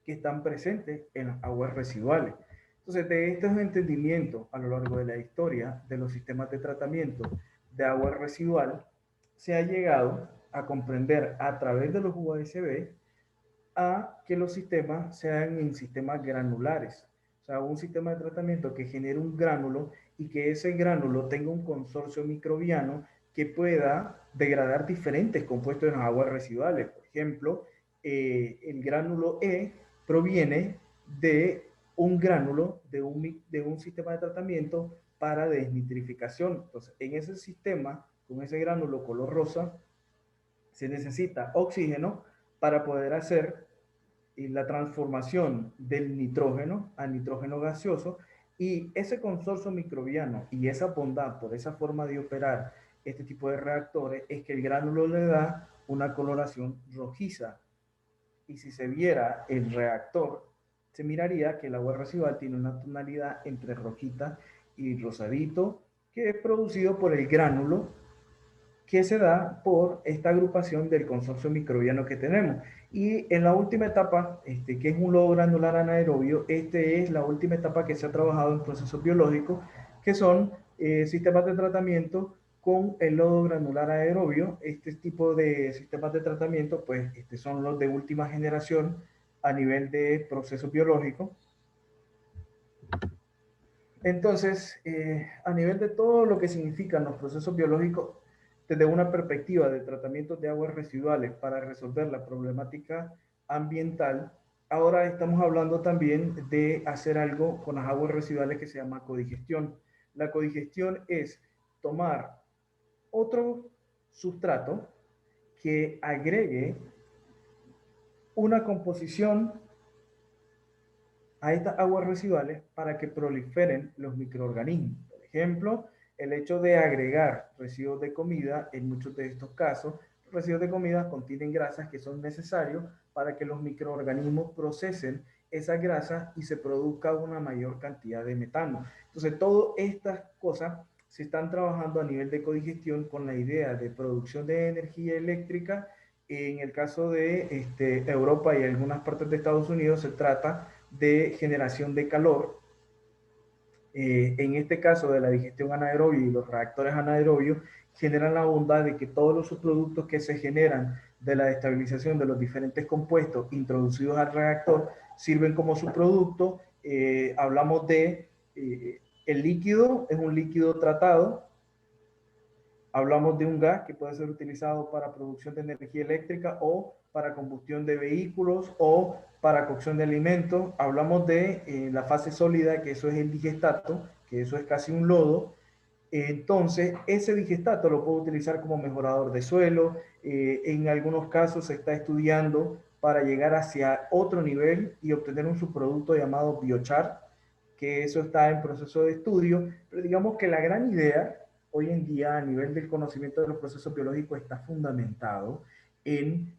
que están presentes en las aguas residuales. Entonces, de estos entendimientos a lo largo de la historia de los sistemas de tratamiento de agua residual, se ha llegado a comprender a través de los USB a que los sistemas sean en sistemas granulares. O sea, un sistema de tratamiento que genere un gránulo y que ese gránulo tenga un consorcio microbiano que pueda degradar diferentes compuestos en las aguas residuales. Por ejemplo, el gránulo E proviene de un gránulo de un sistema de tratamiento para desnitrificación. Entonces, en ese sistema, con ese gránulo color rosa, se necesita oxígeno para poder hacer la transformación del nitrógeno a nitrógeno gaseoso, y ese consorcio microbiano y esa bondad por esa forma de operar este tipo de reactores es que el gránulo le da una coloración rojiza, y si se viera el reactor se miraría que el agua residual tiene una tonalidad entre rojita y rosadito, que es producido por el gránulo que se da por esta agrupación del consorcio microbiano que tenemos. Y en la última etapa, que es un lodo granular anaerobio, es la última etapa que se ha trabajado en procesos biológicos, que son sistemas de tratamiento con el lodo granular aerobio. Este tipo de sistemas de tratamiento, pues, son los de última generación a nivel de procesos biológicos. Entonces, a nivel de todo lo que significan los procesos biológicos, desde una perspectiva de tratamiento de aguas residuales para resolver la problemática ambiental, ahora estamos hablando también de hacer algo con las aguas residuales que se llama codigestión. La codigestión es tomar otro sustrato que agregue una composición a estas aguas residuales para que proliferen los microorganismos. Por ejemplo, el hecho de agregar residuos de comida, en muchos de estos casos, los residuos de comida contienen grasas que son necesarios para que los microorganismos procesen esas grasas y se produzca una mayor cantidad de metano. Entonces, todas estas cosas se están trabajando a nivel de codigestión con la idea de producción de energía eléctrica. En el caso de Europa y algunas partes de Estados Unidos se trata de generación de calor. En este caso de la digestión anaerobia y los reactores anaerobios generan la bondad de que todos los subproductos que se generan de la estabilización de los diferentes compuestos introducidos al reactor sirven como subproducto. Hablamos de el líquido, es un líquido tratado. Hablamos de un gas que puede ser utilizado para producción de energía eléctrica o para combustión de vehículos o para cocción de alimentos. Hablamos de la fase sólida, que eso es el digestato, que eso es casi un lodo. Entonces, ese digestato lo puedo utilizar como mejorador de suelo. En algunos casos se está estudiando para llegar hacia otro nivel y obtener un subproducto llamado biochar, que eso está en proceso de estudio. Pero digamos que la gran idea hoy en día a nivel del conocimiento de los procesos biológicos está fundamentado en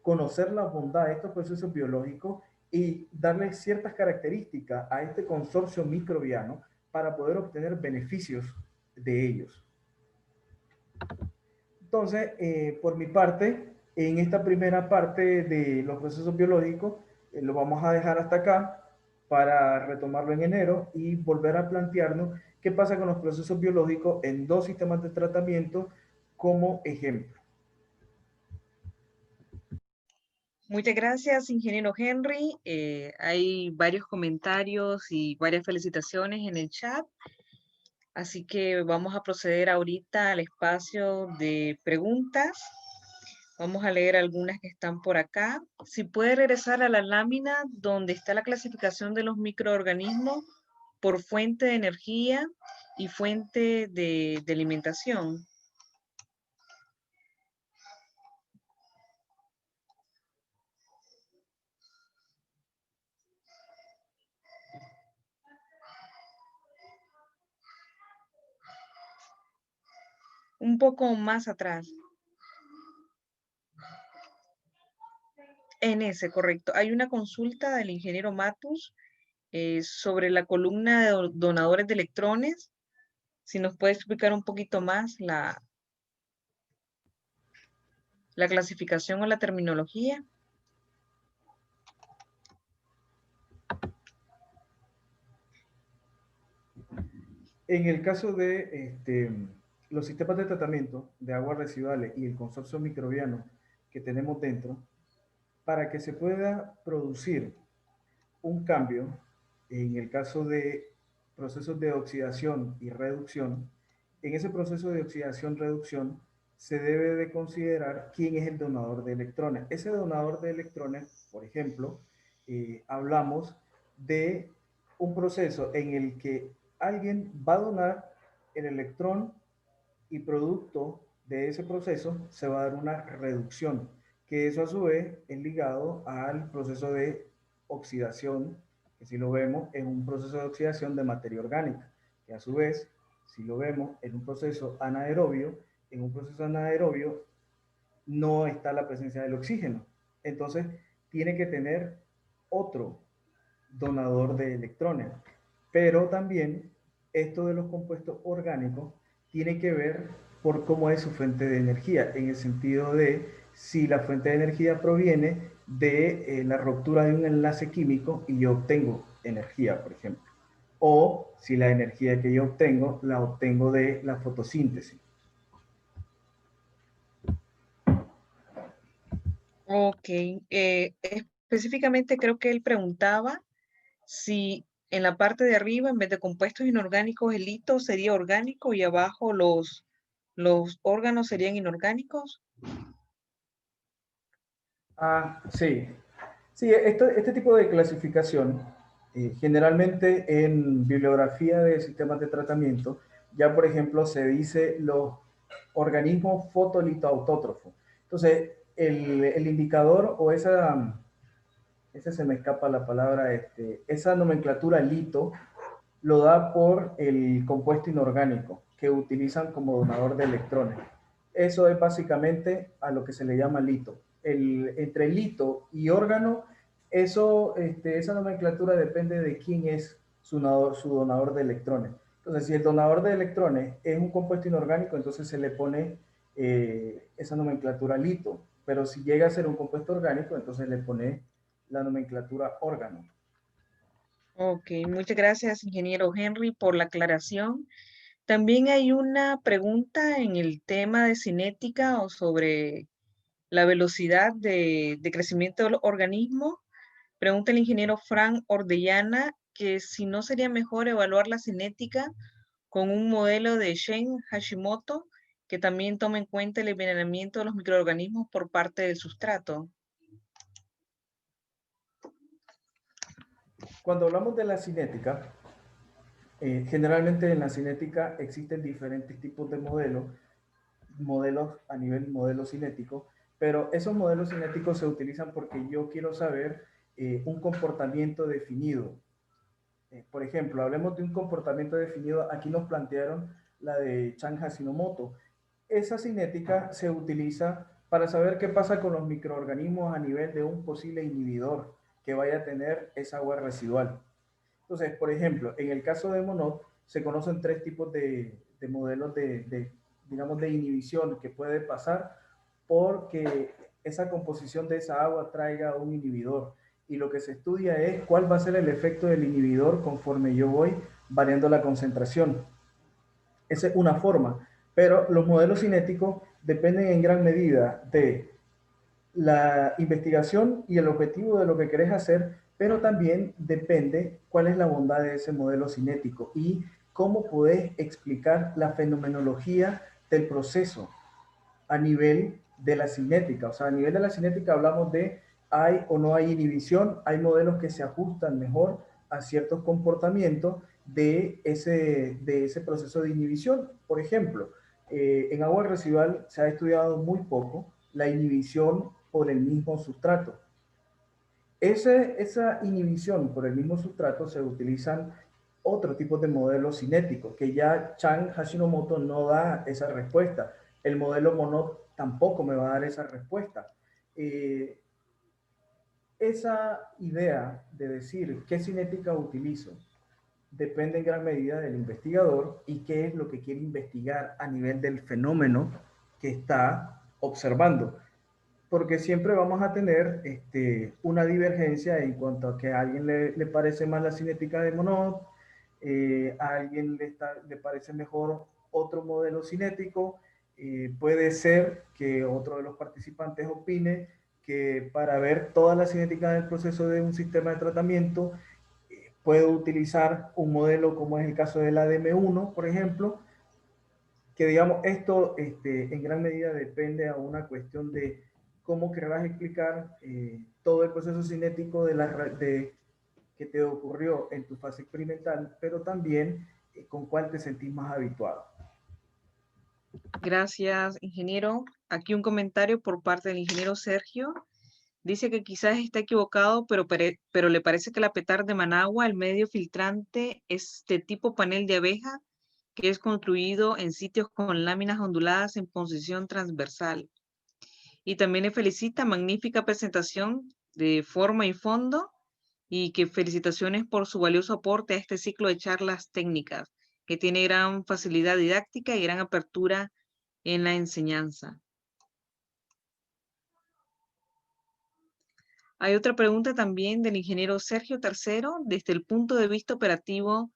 conocer la bondad de estos procesos biológicos y darle ciertas características a este consorcio microbiano para poder obtener beneficios de ellos. Entonces, por mi parte, en esta primera parte de los procesos biológicos, lo vamos a dejar hasta acá para retomarlo en enero y volver a plantearnos qué pasa con los procesos biológicos en dos sistemas de tratamiento como ejemplo. Muchas gracias, ingeniero Henry. Hay varios comentarios y varias felicitaciones en el chat. Así que vamos a proceder ahorita al espacio de preguntas. Vamos a leer algunas que están por acá. Si puede regresar a la lámina donde está la clasificación de los microorganismos por fuente de energía y fuente de alimentación. Un poco más atrás. En ese, correcto. Hay una consulta del ingeniero Matus sobre la columna de donadores de electrones. Si nos puede explicar un poquito más la clasificación o la terminología. En el caso de los sistemas de tratamiento de aguas residuales y el consorcio microbiano que tenemos dentro, para que se pueda producir un cambio, en el caso de procesos de oxidación y reducción, en ese proceso de oxidación-reducción se debe de considerar quién es el donador de electrones. Ese donador de electrones, por ejemplo, hablamos de un proceso en el que alguien va a donar el electrón y producto de ese proceso se va a dar una reducción, que eso a su vez es ligado al proceso de oxidación, que si lo vemos es un proceso de oxidación de materia orgánica, que a su vez, si lo vemos en un proceso anaerobio, en un proceso anaerobio no está la presencia del oxígeno. Entonces, tiene que tener otro donador de electrones. Pero también esto de los compuestos orgánicos tiene que ver por cómo es su fuente de energía, en el sentido de si la fuente de energía proviene de la ruptura de un enlace químico y yo obtengo energía, por ejemplo, o si la energía que yo obtengo la obtengo de la fotosíntesis. Ok, específicamente creo que él preguntaba si en la parte de arriba, en vez de compuestos inorgánicos, el hito sería orgánico y abajo los órganos serían inorgánicos. Ah, sí. Sí, este tipo de clasificación, generalmente en bibliografía de sistemas de tratamiento, ya por ejemplo se dice los organismos fotolitoautótrofos. Entonces, el indicador o esa se me escapa la palabra, esa nomenclatura lito lo da por el compuesto inorgánico que utilizan como donador de electrones. Eso es básicamente a lo que se le llama lito. Entre lito y órgano, esa nomenclatura depende de quién es su donador de electrones. Entonces, si el donador de electrones es un compuesto inorgánico, entonces se le pone esa nomenclatura lito. Pero si llega a ser un compuesto orgánico, entonces le pone la nomenclatura órgano. Ok, muchas gracias, ingeniero Henry, por la aclaración. También hay una pregunta en el tema de cinética o sobre la velocidad de crecimiento del organismo. Pregunta el ingeniero Frank Ordellana que si no sería mejor evaluar la cinética con un modelo de Shen Hashimoto que también toma en cuenta el envenenamiento de los microorganismos por parte del sustrato. Cuando hablamos de la cinética, generalmente en la cinética existen diferentes tipos de modelos a nivel modelo cinético, pero esos modelos cinéticos se utilizan porque yo quiero saber un comportamiento definido. Por ejemplo, hablemos de un comportamiento definido, aquí nos plantearon la de Chan Hashimoto. Esa cinética se utiliza para saber qué pasa con los microorganismos a nivel de un posible inhibidor que vaya a tener esa agua residual. Entonces, por ejemplo, en el caso de Monod, se conocen tres tipos de modelos digamos, de inhibición que puede pasar porque esa composición de esa agua traiga un inhibidor. Y lo que se estudia es cuál va a ser el efecto del inhibidor conforme yo voy variando la concentración. Esa es una forma, pero los modelos cinéticos dependen en gran medida de la investigación y el objetivo de lo que querés hacer, pero también depende cuál es la bondad de ese modelo cinético y cómo podés explicar la fenomenología del proceso a nivel de la cinética. O sea, a nivel de la cinética hablamos de hay o no hay inhibición, hay modelos que se ajustan mejor a ciertos comportamientos de ese proceso de inhibición. Por ejemplo, en agua residual se ha estudiado muy poco la inhibición por el mismo sustrato. Esa inhibición por el mismo sustrato se utilizan otro tipo de modelos cinéticos, que ya Chan Hashimoto no da esa respuesta. El modelo Monod tampoco me va a dar esa respuesta. Esa idea de decir qué cinética utilizo depende en gran medida del investigador y qué es lo que quiere investigar a nivel del fenómeno que está observando. Porque siempre vamos a tener una divergencia en cuanto a que a alguien le parece más la cinética de Monod, a alguien le parece mejor otro modelo cinético, puede ser que otro de los participantes opine que para ver toda la cinética del proceso de un sistema de tratamiento, puedo utilizar un modelo como es el caso del ADM1, por ejemplo, que digamos, esto en gran medida depende a una cuestión de cómo querrás explicar todo el proceso cinético que te ocurrió en tu fase experimental, pero también con cuál te sentís más habituado. Gracias, ingeniero. Aquí un comentario por parte del ingeniero Sergio. Dice que quizás está equivocado, pero le parece que la petar de Managua, el medio filtrante, es de tipo panel de abeja, que es construido en sitios con láminas onduladas en posición transversal. Y también le felicita, magnífica presentación de forma y fondo, y que felicitaciones por su valioso aporte a este ciclo de charlas técnicas. que tiene gran facilidad didáctica y gran apertura en la enseñanza. Hay otra pregunta también del ingeniero Sergio Tercero, desde el punto de vista operativo,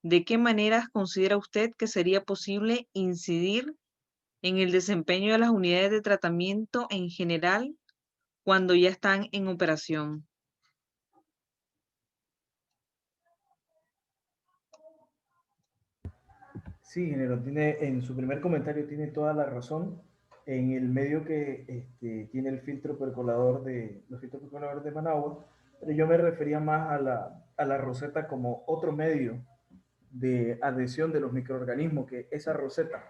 ¿de qué maneras considera usted que sería posible incidir en el desempeño de las unidades de tratamiento en general cuando ya están en operación? Sí, ingeniero, en su primer comentario tiene toda la razón. En el medio que tiene el filtro percolador los filtros percoladores de Managua, pero yo me refería más a la roseta como otro medio de adhesión de los microorganismos que esa roseta.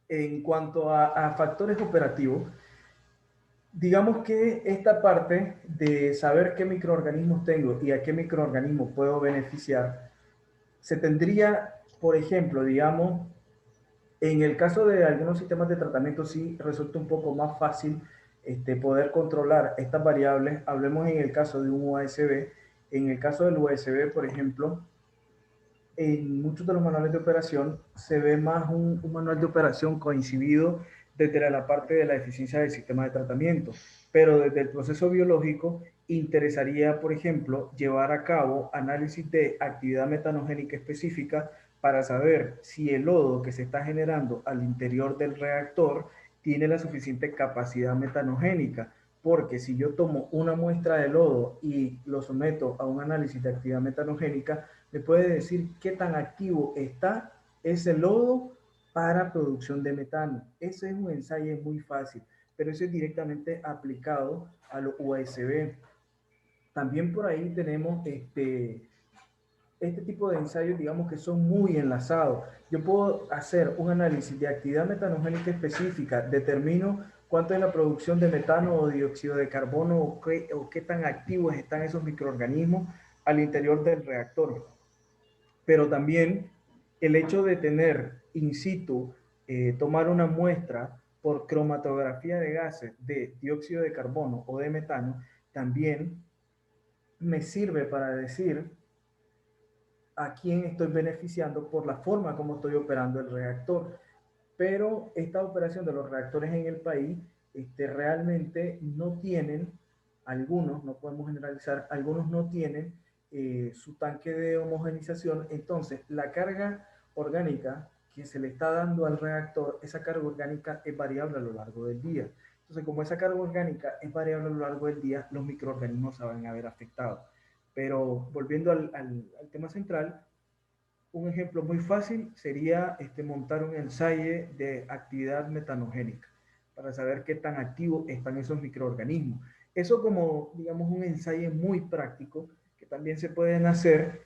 En cuanto a factores operativos, digamos que esta parte de saber qué microorganismos tengo y a qué microorganismos puedo beneficiar, se tendría, por ejemplo, digamos, en el caso de algunos sistemas de tratamiento sí resulta un poco más fácil poder controlar estas variables. Hablemos en el caso de un USB. En el caso del USB, por ejemplo, en muchos de los manuales de operación se ve más un manual de operación coincidido desde la parte de la eficiencia del sistema de tratamiento, pero desde el proceso biológico interesaría, por ejemplo, llevar a cabo análisis de actividad metanogénica específica para saber si el lodo que se está generando al interior del reactor tiene la suficiente capacidad metanogénica, porque si yo tomo una muestra de lodo y lo someto a un análisis de actividad metanogénica, me puede decir qué tan activo está ese lodo para producción de metano. Ese es un ensayo muy fácil, pero eso es directamente aplicado a los USB. También por ahí tenemos este tipo de ensayos, digamos que son muy enlazados. Yo puedo hacer un análisis de actividad metanogénica específica, determino cuánto es la producción de metano o dióxido de carbono o qué tan activos están esos microorganismos al interior del reactor. Pero también el hecho de tener in situ, tomar una muestra por cromatografía de gases de dióxido de carbono o de metano, también me sirve para decir a quién estoy beneficiando por la forma como estoy operando el reactor. Pero esta operación de los reactores en el país realmente no tienen, algunos, no podemos generalizar, algunos no tienen su tanque de homogenización. Entonces, la carga orgánica que se le está dando al reactor, esa carga orgánica es variable a lo largo del día. Entonces, como esa carga orgánica es variable a lo largo del día, los microorganismos se van a ver afectados. Pero volviendo al tema central, un ejemplo muy fácil sería montar un ensayo de actividad metanogénica para saber qué tan activos están esos microorganismos. Eso como, digamos, un ensayo muy práctico que también se pueden hacer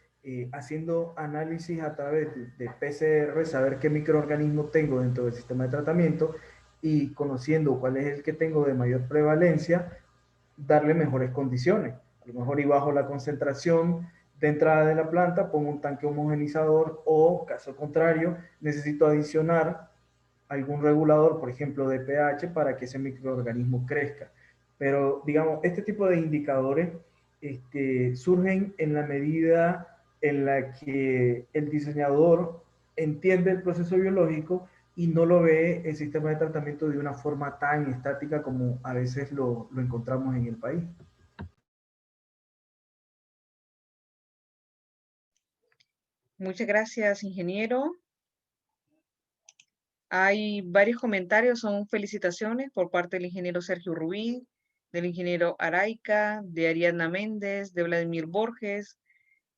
haciendo análisis a través de PCR, saber qué microorganismo tengo dentro del sistema de tratamiento y conociendo cuál es el que tengo de mayor prevalencia, darle mejores condiciones. A lo mejor y bajo la concentración de entrada de la planta, pongo un tanque homogenizador o, caso contrario, necesito adicionar algún regulador, por ejemplo, de pH para que ese microorganismo crezca. Pero, digamos, este tipo de indicadores surgen en la medida en la que el diseñador entiende el proceso biológico y no lo ve el sistema de tratamiento de una forma tan estática como a veces lo encontramos en el país. Muchas gracias, ingeniero. Hay varios comentarios, son felicitaciones por parte del ingeniero Sergio Rubí, del ingeniero Araica, de Ariadna Méndez, de Vladimir Borges,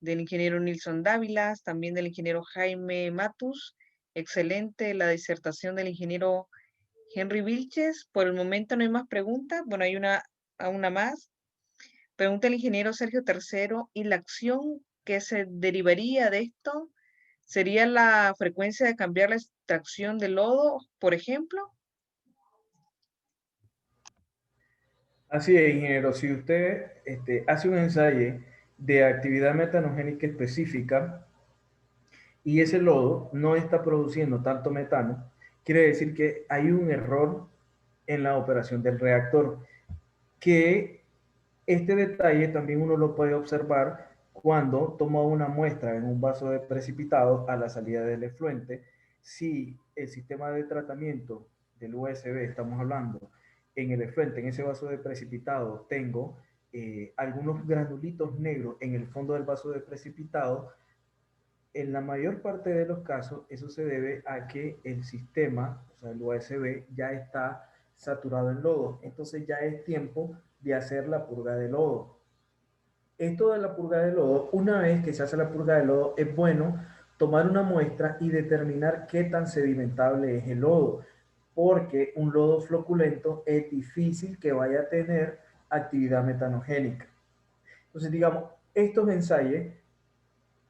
del ingeniero Nilson Dávilas, también del ingeniero Jaime Matus. Excelente la disertación del ingeniero Henry Vilches. Por el momento no hay más preguntas. Bueno, hay una más. Pregunta el ingeniero Sergio Tercero, ¿y la acción que se derivaría de esto sería la frecuencia de cambiar la extracción de lodo, por ejemplo? Así es, ingeniero. Si usted hace un ensayo de actividad metanogénica específica y ese lodo no está produciendo tanto metano, quiere decir que hay un error en la operación del reactor, que este detalle también uno lo puede observar cuando tomo una muestra en un vaso de precipitado a la salida del efluente, si el sistema de tratamiento del USB, estamos hablando, en el efluente, en ese vaso de precipitado, tengo algunos granulitos negros en el fondo del vaso de precipitado, en la mayor parte de los casos, eso se debe a que el sistema, o sea, el USB, ya está saturado en lodo. Entonces ya es tiempo de hacer la purga de lodo. Esto de la purga de lodo, una vez que se hace la purga de lodo, es bueno tomar una muestra y determinar qué tan sedimentable es el lodo, porque un lodo floculento es difícil que vaya a tener actividad metanogénica. Entonces, digamos, estos ensayos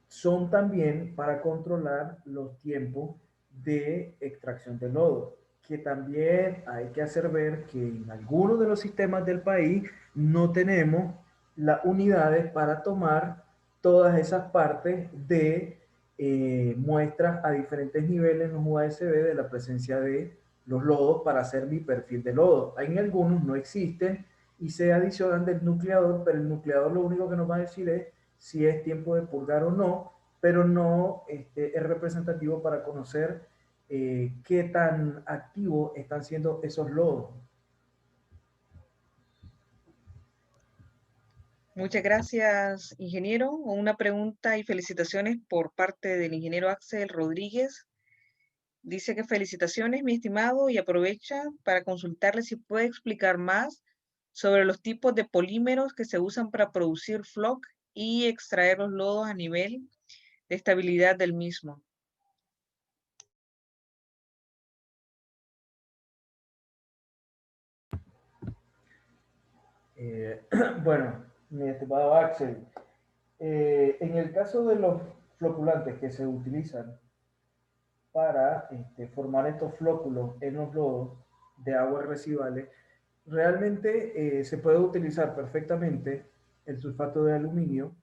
son también para controlar los tiempos de extracción de lodo, que también hay que hacer ver que en algunos de los sistemas del país no tenemos las unidades para tomar todas esas partes de muestras a diferentes niveles en los USB de la presencia de los lodos para hacer mi perfil de lodo. En algunos no existen y se adicionan del nucleador, pero el nucleador lo único que nos va a decir es si es tiempo de purgar o no, pero no es representativo para conocer qué tan activos están siendo esos lodos. Muchas gracias, ingeniero. Una pregunta y felicitaciones por parte del ingeniero Axel Rodríguez. Dice que felicitaciones, mi estimado, y aprovecha para consultarle si puede explicar más sobre los tipos de polímeros que se usan para producir floc y extraer los lodos a nivel de estabilidad del mismo. Bueno, mi estimado Axel, en el caso de los floculantes que se utilizan para formar estos flóculos en los lodos de aguas residuales, realmente se puede utilizar perfectamente el sulfato de aluminio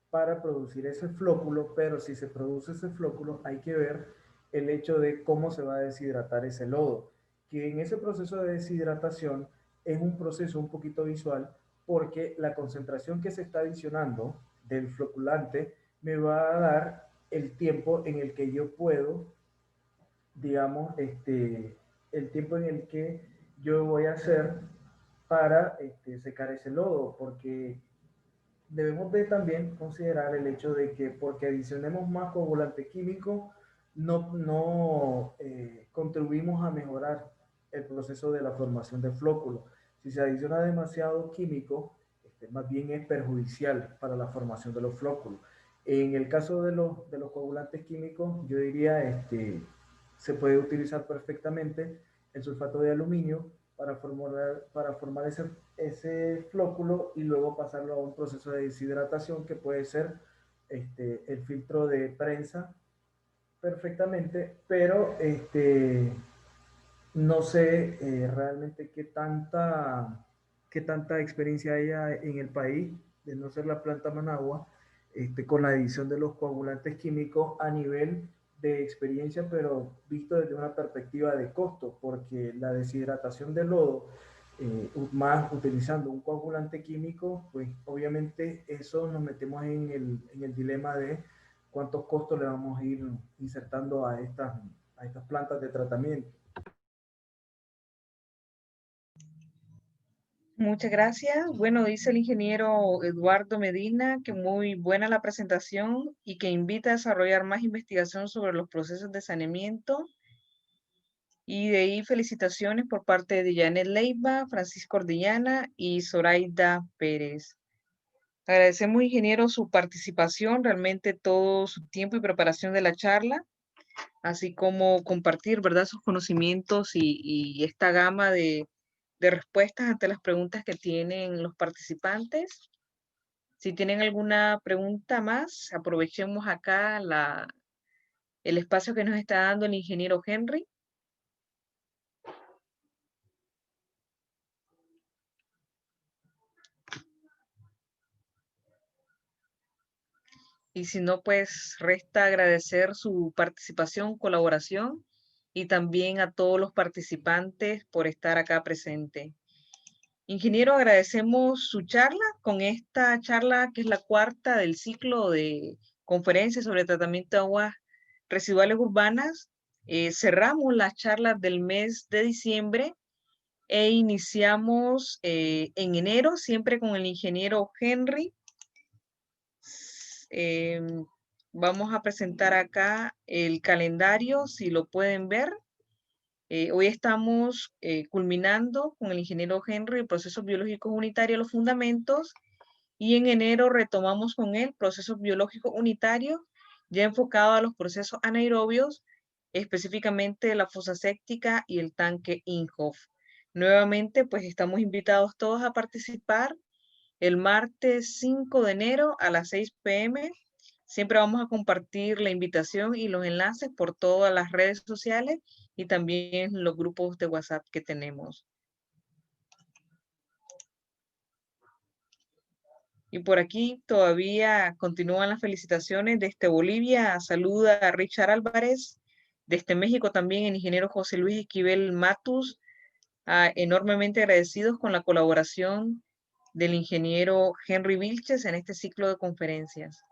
para producir ese flóculo, pero si se produce ese flóculo hay que ver el hecho de cómo se va a deshidratar ese lodo, que en ese proceso de deshidratación es un proceso un poquito visual porque la concentración que se está adicionando del floculante me va a dar el tiempo en el que yo puedo, digamos, el tiempo en el que yo voy a hacer para secar ese lodo, porque debemos de también considerar el hecho de que porque adicionemos más coagulante químico, no contribuimos a mejorar el proceso de la formación de flóculo. Si se adiciona demasiado químico, más bien es perjudicial para la formación de los flóculos. En el caso de los coagulantes químicos, yo diría, se puede utilizar perfectamente el sulfato de aluminio para formar ese flóculo y luego pasarlo a un proceso de deshidratación que puede ser el filtro de prensa perfectamente, pero no sé realmente qué tanta experiencia haya en el país, de no ser la planta Managua, con la adición de los coagulantes químicos a nivel de experiencia, pero visto desde una perspectiva de costo, porque la deshidratación del lodo, más utilizando un coagulante químico, pues obviamente eso nos metemos en el dilema de cuántos costos le vamos a ir insertando a estas plantas de tratamiento. Muchas gracias. Bueno, dice el ingeniero Eduardo Medina que muy buena la presentación y que invita a desarrollar más investigación sobre los procesos de saneamiento. Y de ahí felicitaciones por parte de Janet Leiva, Francisco Ordillana y Zoraida Pérez. Agradecemos, ingeniero, su participación, realmente todo su tiempo y preparación de la charla, así como compartir, ¿verdad?, sus conocimientos y esta gama de respuestas ante las preguntas que tienen los participantes. Si tienen alguna pregunta más, aprovechemos acá el espacio que nos está dando el ingeniero Henry. Y si no, pues resta agradecer su participación, colaboración y también a todos los participantes por estar acá presente. Ingeniero, agradecemos su charla. Con esta charla, que es la cuarta del ciclo de conferencias sobre tratamiento de aguas residuales urbanas, cerramos las charlas del mes de diciembre e iniciamos en enero, siempre con el ingeniero Henry. Vamos a presentar acá el calendario, si lo pueden ver. Hoy estamos culminando con el ingeniero Henry el procesos biológicos unitarios, los fundamentos, y en enero retomamos con él procesos biológicos unitarios, ya enfocado a los procesos anaerobios, específicamente la fosa séptica y el tanque Inhofe. Nuevamente, pues estamos invitados todos a participar el martes 5 de enero a las 6 p.m. Siempre vamos a compartir la invitación y los enlaces por todas las redes sociales y también los grupos de WhatsApp que tenemos. Y por aquí todavía continúan las felicitaciones. Desde Bolivia saluda a Richard Álvarez. Desde México también el ingeniero José Luis Esquivel Matus. Enormemente agradecidos con la colaboración del ingeniero Henry Vilches en este ciclo de conferencias.